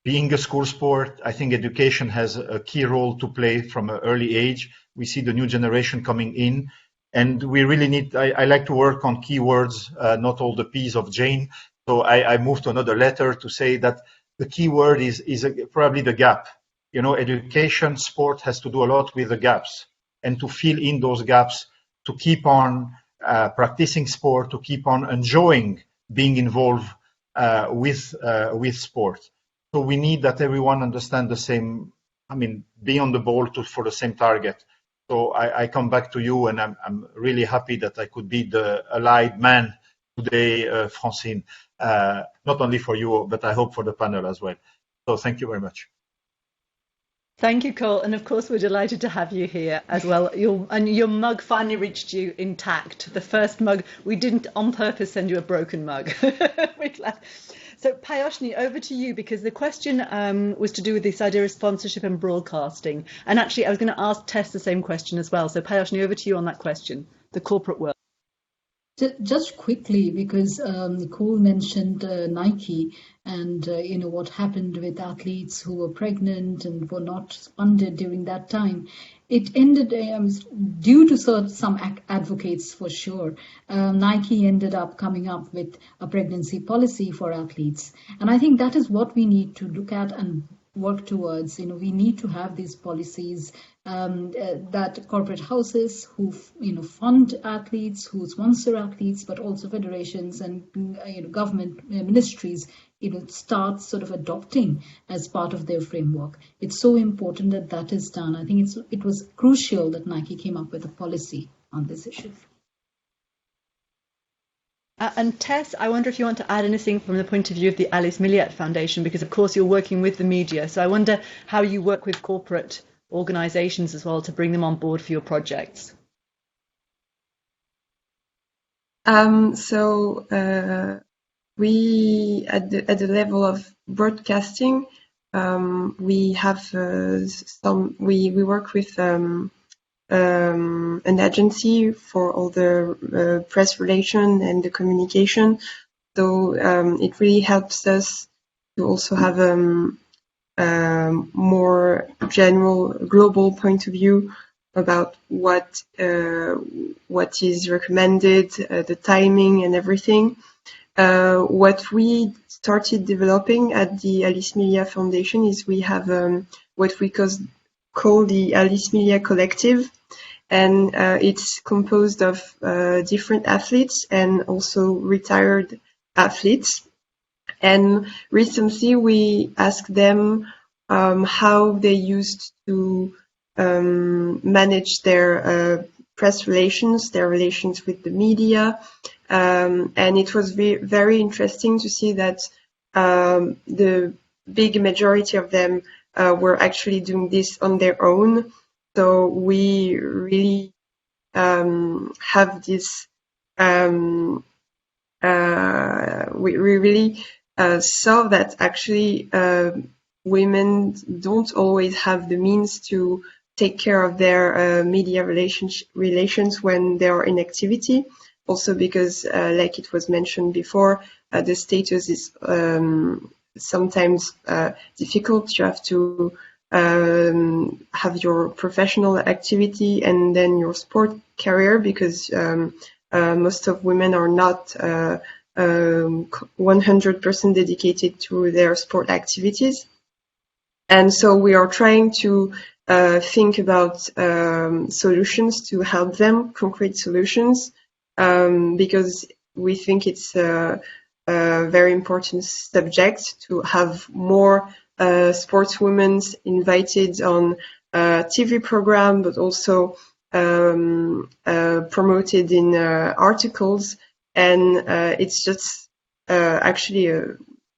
being a school sport, I think education has a key role to play from an early age. We see the new generation coming in, and we really need, I like to work on keywords, not all the P's of Jane. So I moved to another letter to say that the key word is probably the gap. You know, education, sport has to do a lot with the gaps, and to fill in those gaps, to keep on practicing sport, to keep on enjoying being involved with sport. So we need that everyone understand the same, I mean, be on the ball for the same target. So I come back to you, and I'm really happy that I could be the allied man today, Francine, not only for you, but I hope for the panel as well. So thank you very much. Thank you, Cole. And of course, we're delighted to have you here as well. Your mug finally reached you intact. The first mug, we didn't on purpose send you a broken mug. We're glad. So Payoshni, over to you, because the question was to do with this idea of sponsorship and broadcasting. And actually, I was going to ask Tess the same question as well. So Payoshni, over to you on that question, the corporate world. Just quickly, because Nicole mentioned Nike and what happened with athletes who were pregnant and were not funded during that time. It ended due to some advocates for sure. Nike ended up coming up with a pregnancy policy for athletes, and I think that is what we need to look at and work towards. We need to have these policies that corporate houses who fund athletes, who sponsor athletes, but also federations and government ministries start sort of adopting as part of their framework. It's so important that that is done. I think it was crucial that Nike came up with a policy on this issue. And Tess, I wonder if you want to add anything from the point of view of the Alice Milliat Foundation, because of course you're working with the media. So I wonder how you work with corporate organisations as well to bring them on board for your projects. We at the level of broadcasting, we have we work with an agency for all the press relation and the communication. So it really helps us to also have more general global point of view about what is recommended, the timing and everything. What we started developing at the Alice Milliat Foundation is we have what we call the Alice Milliat Collective, and it's composed of different athletes and also retired athletes. And recently we asked them how they used to manage their press relations, their relations with the media. And it was very interesting to see that the big majority of them were actually doing this on their own. So we really have this, we really saw that actually women don't always have the means to take care of their media relations when they are in activity. Also because, like it was mentioned before, the status is sometimes difficult. You have to have your professional activity and then your sport career, because most of women are not 100% dedicated to their sport activities. And so we are trying to think about solutions to help them, concrete solutions, because we think it's a very important subject to have more sportswomen invited on TV program, but also promoted in articles. And it's just actually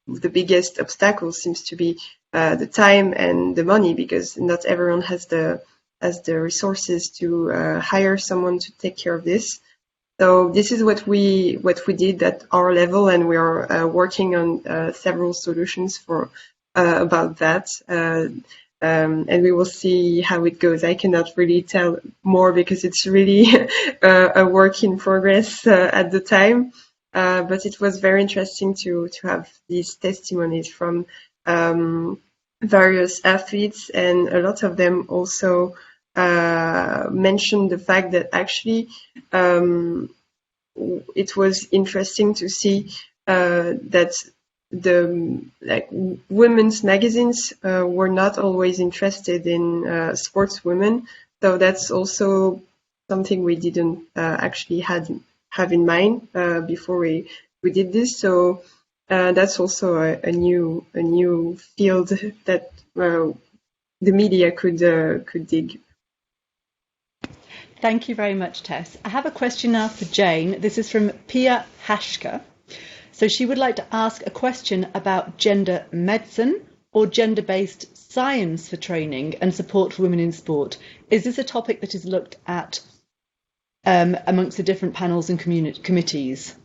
the biggest obstacle seems to be the time and the money, because not everyone has the resources to hire someone to take care of this. So this is what we did at our level, and we are working on several solutions for about that. And we will see how it goes. I cannot really tell more because it's really a work in progress at the time. But it was very interesting to have these testimonies from various athletes, and a lot of them also mentioned the fact that actually it was interesting to see that the women's magazines were not always interested in sportswomen. So that's also something we didn't actually have in mind before we did this. So that's also a new field that the media could dig. Thank you very much, Tess. I have a question now for Jane. This is from Pia Hashka. So she would like to ask a question about gender medicine or gender-based science for training and support for women in sport. Is this a topic that is looked at amongst the different panels and committees?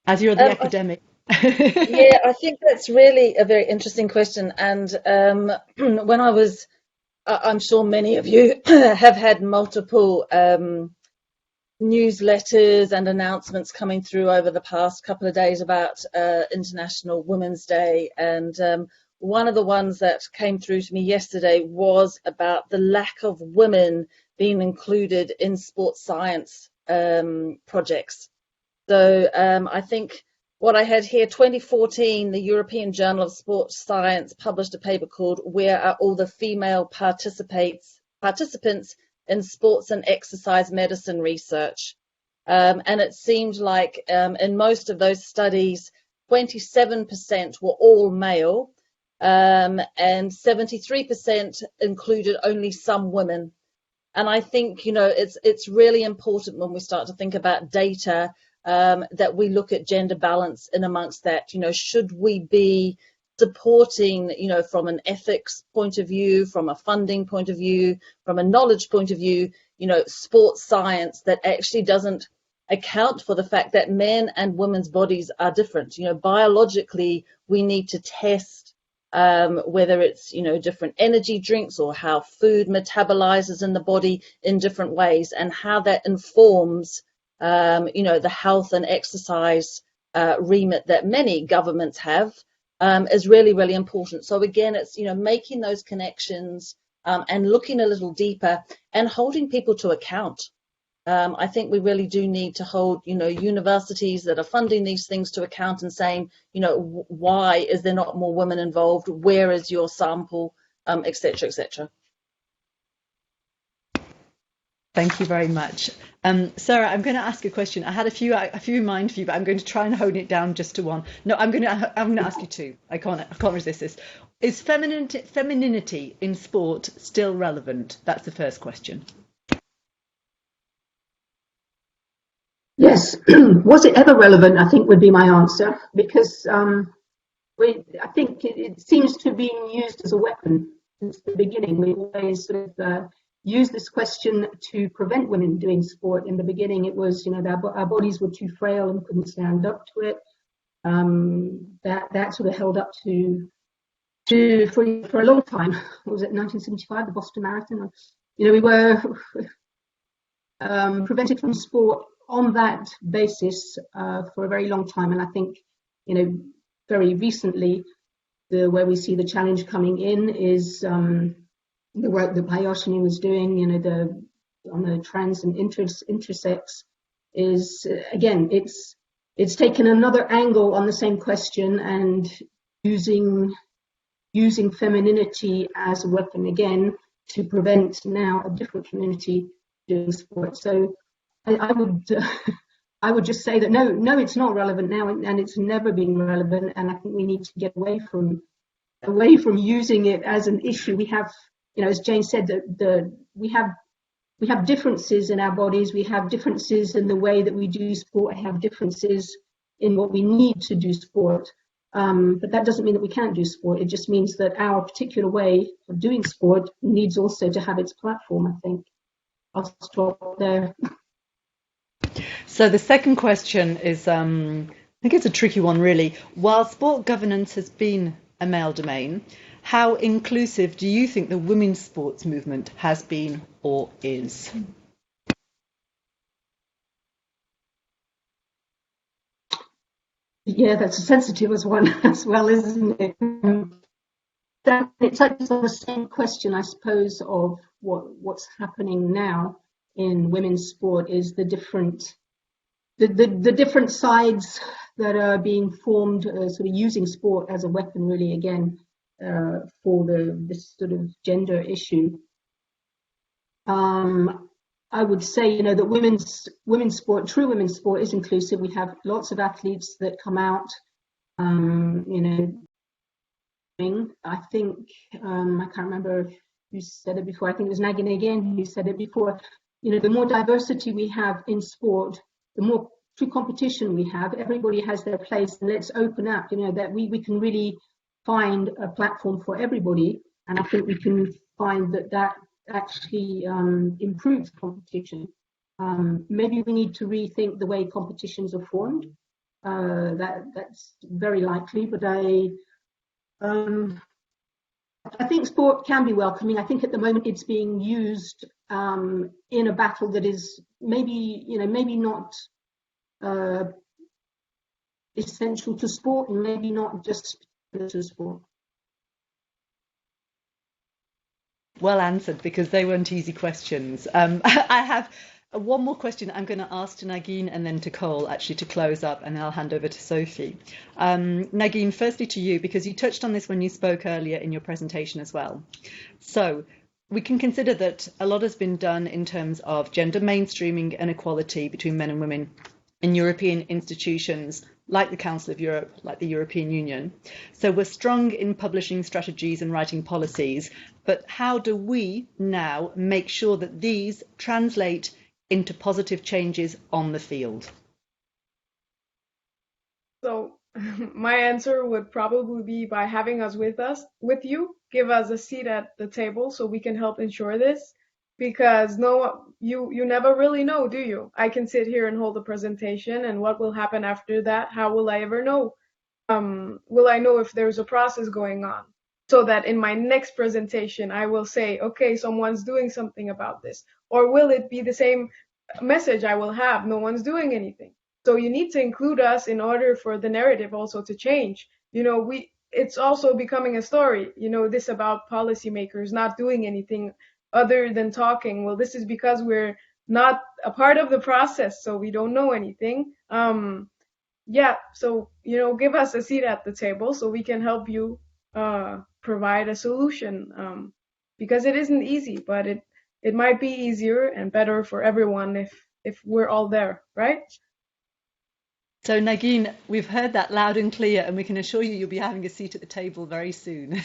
As you're the academic. Yeah, I think that's really a very interesting question. And when I was, I'm sure many of you have had multiple newsletters and announcements coming through over the past couple of days about International Women's Day. And one of the ones that came through to me yesterday was about the lack of women being included in sports science projects. So I think what I had here, 2014, the European Journal of Sports Science published a paper called "Where Are All the Female Participants in Sports and Exercise Medicine Research?" And it seemed like in most of those studies, 27% were all male, and 73% included only some women. And I think, you know, it's really important when we start to think about data that we look at gender balance in amongst that. You know, should we be supporting, you know, from an ethics point of view, from a funding point of view, from a knowledge point of view, you know, sports science that actually doesn't account for the fact that men and women's bodies are different. You know, biologically, we need to test whether it's, you know, different energy drinks or how food metabolizes in the body in different ways, and how that informs, you know, the health and exercise remit that many governments have. Is really, really important. So again, it's, you know, making those connections and looking a little deeper and holding people to account. I think we really do need to hold, you know, universities that are funding these things to account and saying, you know, why is there not more women involved? Where is your sample, et cetera, et cetera. Thank you very much. Sarah, I'm going to ask a question. I had a few in mind for you, but I'm going to try and hone it down just to one. No, I'm going to ask you two. I can't resist this. Is femininity in sport still relevant? That's the first question. Yes. Was it ever relevant, I think would be my answer, because I think it seems to be used as a weapon since the beginning. We always sort of used this question to prevent women doing sport. In the beginning, it was, you know, our bodies were too frail and couldn't stand up to it. That sort of held up for a long time. What was it, 1975, the Boston Marathon? You know, we were prevented from sport on that basis for a very long time. And I think, you know, very recently, where we see the challenge coming in is the work that Payosh Nimitra was doing, you know, on the trans and intersex, is again, it's taken another angle on the same question and using femininity as a weapon again to prevent now a different community doing sport. So I would just say that no, it's not relevant now, and it's never been relevant. And I think we need to get away from away from using it as an issue. We have, as Jane said, we have differences in our bodies. We have differences in the way that we do sport. We have differences in what we need to do sport. But that doesn't mean that we can't do sport. It just means that our particular way of doing sport needs also to have its platform, I think. I'll stop there. So the second question is, I think it's a tricky one, really. While sport governance has been a male domain, how inclusive do you think the women's sports movement has been or is? Yeah, that's a sensitive one as well, isn't it? It touches on the same question, I suppose, of what's happening now in women's sport is the different sides that are being formed, sort of using sport as a weapon, really, again, for this sort of gender issue. I would say, that women's sport, true women's sport, is inclusive. We have lots of athletes that come out, I think, I can't remember who said it before. I think it was Nagin again who said it before. The more diversity we have in sport, the more true competition we have. Everybody has their place, and let's open up, that we can really find a platform for everybody. And I think we can find that actually improves competition. Maybe we need to rethink the way competitions are formed. That's very likely, but I think sport can be welcoming. I think at the moment it's being used in a battle that is maybe not essential to sport, and maybe not just to sport. Well answered, because they weren't easy questions. I have one more question I'm going to ask to Nagin and then to Cole, actually, to close up, and I'll hand over to Sophie. Nagin, firstly to you, because you touched on this when you spoke earlier in your presentation as well. So we can consider that a lot has been done in terms of gender mainstreaming and equality between men and women in European institutions like the Council of Europe, like the European Union. So we're strong in publishing strategies and writing policies, but how do we now make sure that these translate into positive changes on the field? So my answer would probably be by having us with you, give us a seat at the table so we can help ensure this. Because you never really know, do you? I can sit here and hold a presentation, and what will happen after that? How will I ever know? Will I know if there's a process going on? So that in my next presentation, I will say, okay, someone's doing something about this. Or will it be the same message I will have? No one's doing anything. So you need to include us in order for the narrative also to change. It's also becoming a story, this about policymakers not doing anything other than talking. Well, this is because we're not a part of the process, so we don't know anything. So give us a seat at the table so we can help you provide a solution, because it isn't easy, but it might be easier and better for everyone if we're all there, right? So Nagin, we've heard that loud and clear, and we can assure you you'll be having a seat at the table very soon.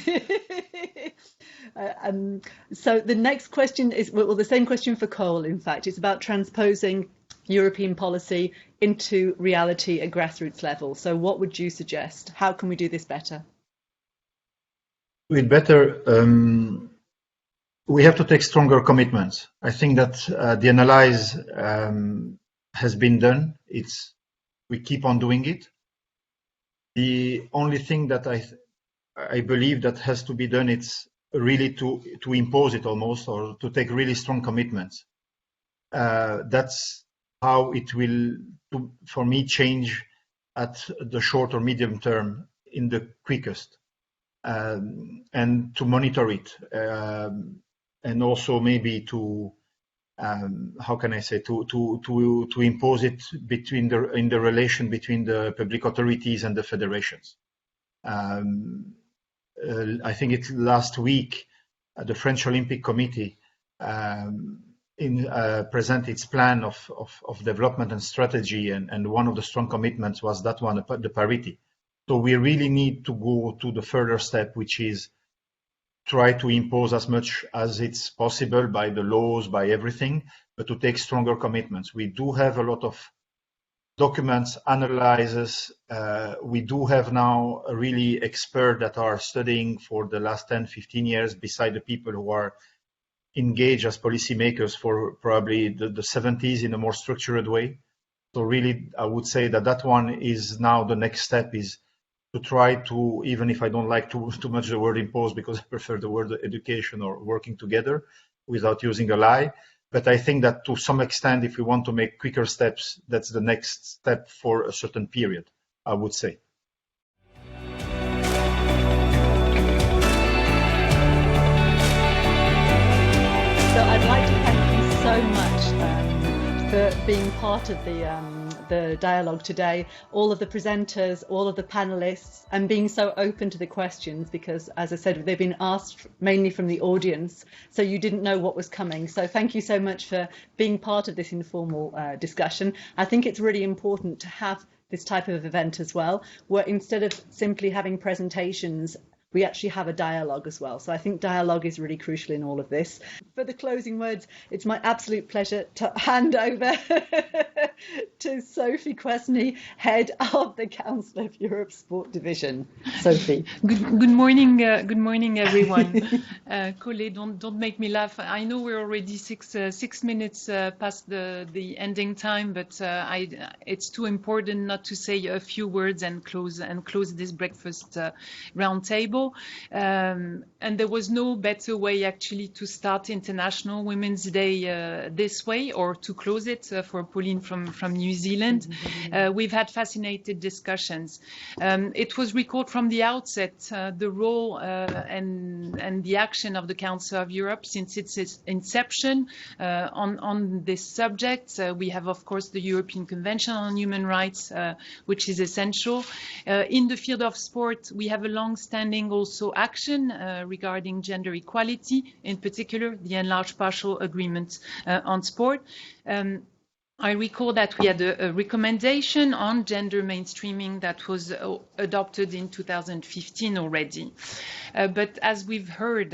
So the next question is, well, the same question for Cole, in fact. It's about transposing European policy into reality at grassroots level. So what would you suggest? How can we do this better? We'd better, we have to take stronger commitments. I think that the analysis has been done. We keep on doing it. The only thing that I believe that has to be done, it's really to impose it almost, or to take really strong commitments. That's how it will, for me, change at the short or medium term in the quickest, and to monitor it, and also maybe to how can I say, to impose it in the relation between the public authorities and the federations. I think it's last week the French Olympic Committee presented its plan of development and strategy, and one of the strong commitments was that one, the parity. So we really need to go to the further step, which is try to impose as much as it's possible by the laws, by everything, but to take stronger commitments. We do have a lot of documents, analyses. We do have now a really expert that are studying for the last 10, 15 years beside the people who are engaged as policymakers for probably the 70s in a more structured way. So really, I would say that that one is now the next step, is to try to, even if I don't like too much the word impose, because I prefer the word education or working together without using a lie. But I think that to some extent, if we want to make quicker steps, that's the next step for a certain period, I would say. So I'd like to thank you so much for being part of the dialogue today, all of the presenters, all of the panelists, and being so open to the questions, because, as I said, they've been asked mainly from the audience, so you didn't know what was coming. So thank you so much for being part of this informal discussion. I think it's really important to have this type of event as well, where instead of simply having presentations, we actually have a dialogue as well. So I think dialogue is really crucial in all of this. For the closing words, it's my absolute pleasure to hand over to Sophie Quesney, head of the Council of Europe Sport Division. Sophie. Good morning, everyone. Colette, don't make me laugh. I know we're already six minutes past the ending time, but it's too important not to say a few words and close this breakfast roundtable. And there was no better way actually to start International Women's Day this way, or to close it for Pauline from New Zealand. We've had fascinating discussions. It was recalled from the outset the role and the action of the Council of Europe since its inception on this subject. We have, of course, the European Convention on Human Rights, which is essential. In the field of sport, we have a long-standing also action regarding gender equality, in particular the enlarged partial agreement on sport. I recall that we had a recommendation on gender mainstreaming that was adopted in 2015 already. But as we've heard,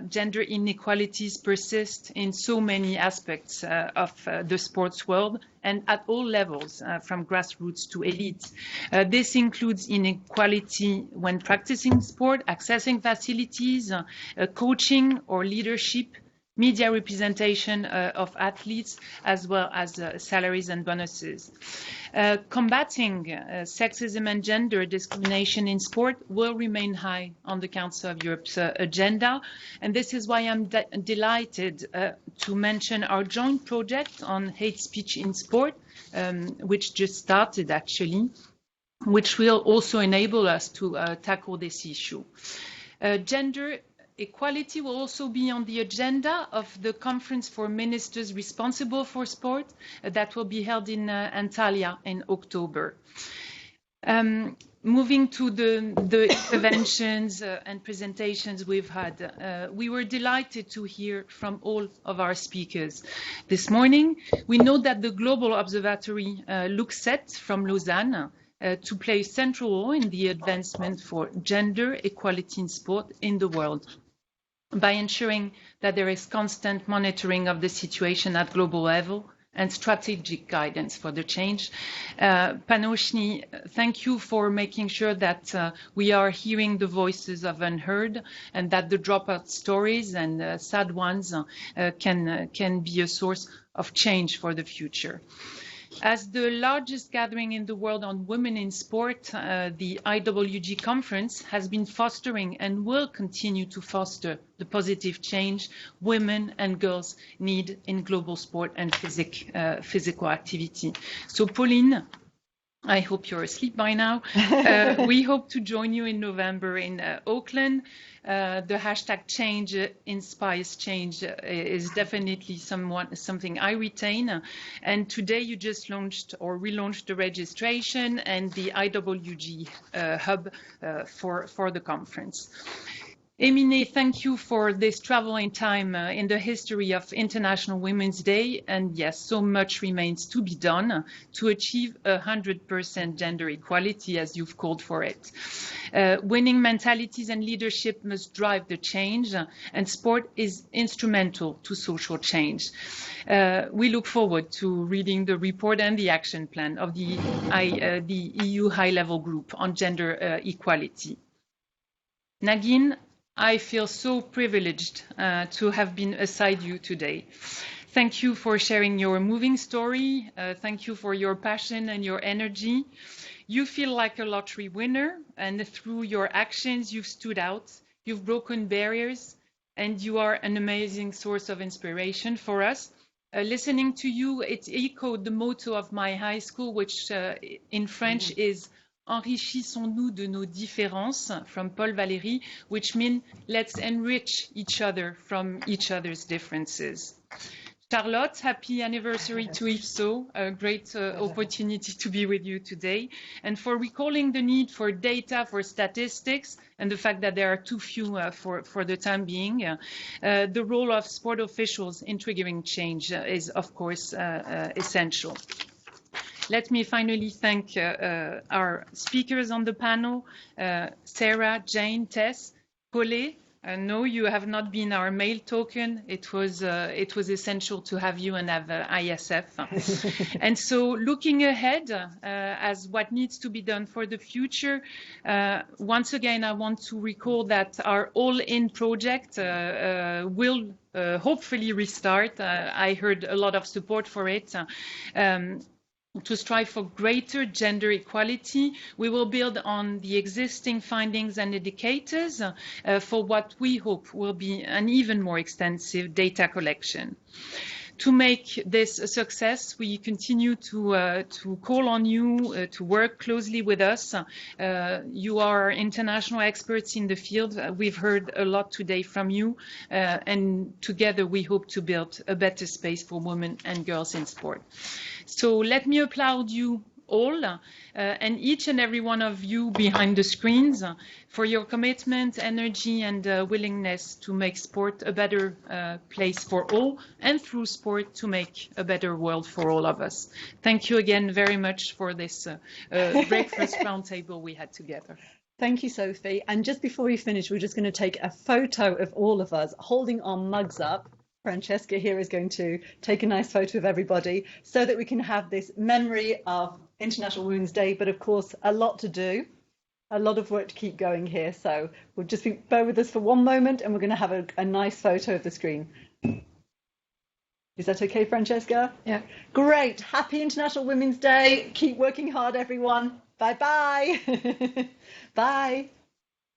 gender inequalities persist in so many aspects of the sports world and at all levels, from grassroots to elite. This includes inequality when practicing sport, accessing facilities, coaching or leadership, media representation of athletes, as well as salaries and bonuses. Combating sexism and gender discrimination in sport will remain high on the Council of Europe's agenda. And this is why I'm delighted to mention our joint project on hate speech in sport, which just started actually, which will also enable us to tackle this issue. Gender equality will also be on the agenda of the Conference for Ministers responsible for sport that will be held in Antalya in October. Moving to the interventions and presentations we've had, we were delighted to hear from all of our speakers. This morning, we know that the Global Observatory looks set from Lausanne to play a central role in the advancement for gender equality in sport in the world, by ensuring that there is constant monitoring of the situation at global level and strategic guidance for the change. Payosh, thank you for making sure that we are hearing the voices of unheard, and that the dropout stories and sad ones can be a source of change for the future. As the largest gathering in the world on women in sport, the IWG conference has been fostering and will continue to foster the positive change women and girls need in global sport and physical activity. So Pauline, I hope you're asleep by now. We hope to join you in November in Auckland. The hashtag change inspires change is definitely something I retain. And today you just launched or relaunched the registration and the IWG hub for the conference. Emine, thank you for this traveling time in the history of International Women's Day. And yes, so much remains to be done to achieve 100% gender equality, as you've called for it. Winning mentalities and leadership must drive the change, and sport is instrumental to social change. We look forward to reading the report and the action plan of the EU high-level group on gender equality. Nagin, I feel so privileged to have been aside you today. Thank you for sharing your moving story. Thank you for your passion and your energy. You feel like a lottery winner, and through your actions, you've stood out, you've broken barriers, and you are an amazing source of inspiration for us. Listening to you, it echoed the motto of my high school, which in French is Enrichissons-nous de nos différences, from Paul Valéry, which means let's enrich each other from each other's differences. Charlotte, happy anniversary to IFSO, a great opportunity to be with you today, and for recalling the need for data, for statistics, and the fact that there are too few for the time being. The role of sport officials in triggering change is, of course, essential. Let me finally thank our speakers on the panel, Sarah, Jane, Tess, Colette. No, you have not been our mail token. It was essential to have you and have ISF. And so looking ahead as what needs to be done for the future, once again, I want to recall that our All-In project will hopefully restart. I heard a lot of support for it. To strive for greater gender equality, we will build on the existing findings and indicators for what we hope will be an even more extensive data collection. To make this a success, we continue to call on you to work closely with us. You are international experts in the field. We've heard a lot today from you, and together we hope to build a better space for women and girls in sport. So let me applaud you all and each and every one of you behind the screens for your commitment, energy, and willingness to make sport a better place for all, and through sport to make a better world for all of us. Thank you again very much for this breakfast roundtable we had together. Thank you, Sophie. And just before we finish, we're just going to take a photo of all of us holding our mugs up. Francesca here is going to take a nice photo of everybody so that we can have this memory of International Women's Day, but of course a lot to do, a lot of work to keep going here. So we'll just bear with us for one moment and we're going to have a nice photo of the screen. Is that okay, Francesca? Yeah. Great. Happy International Women's Day. Keep working hard, everyone. Bye-bye. Bye.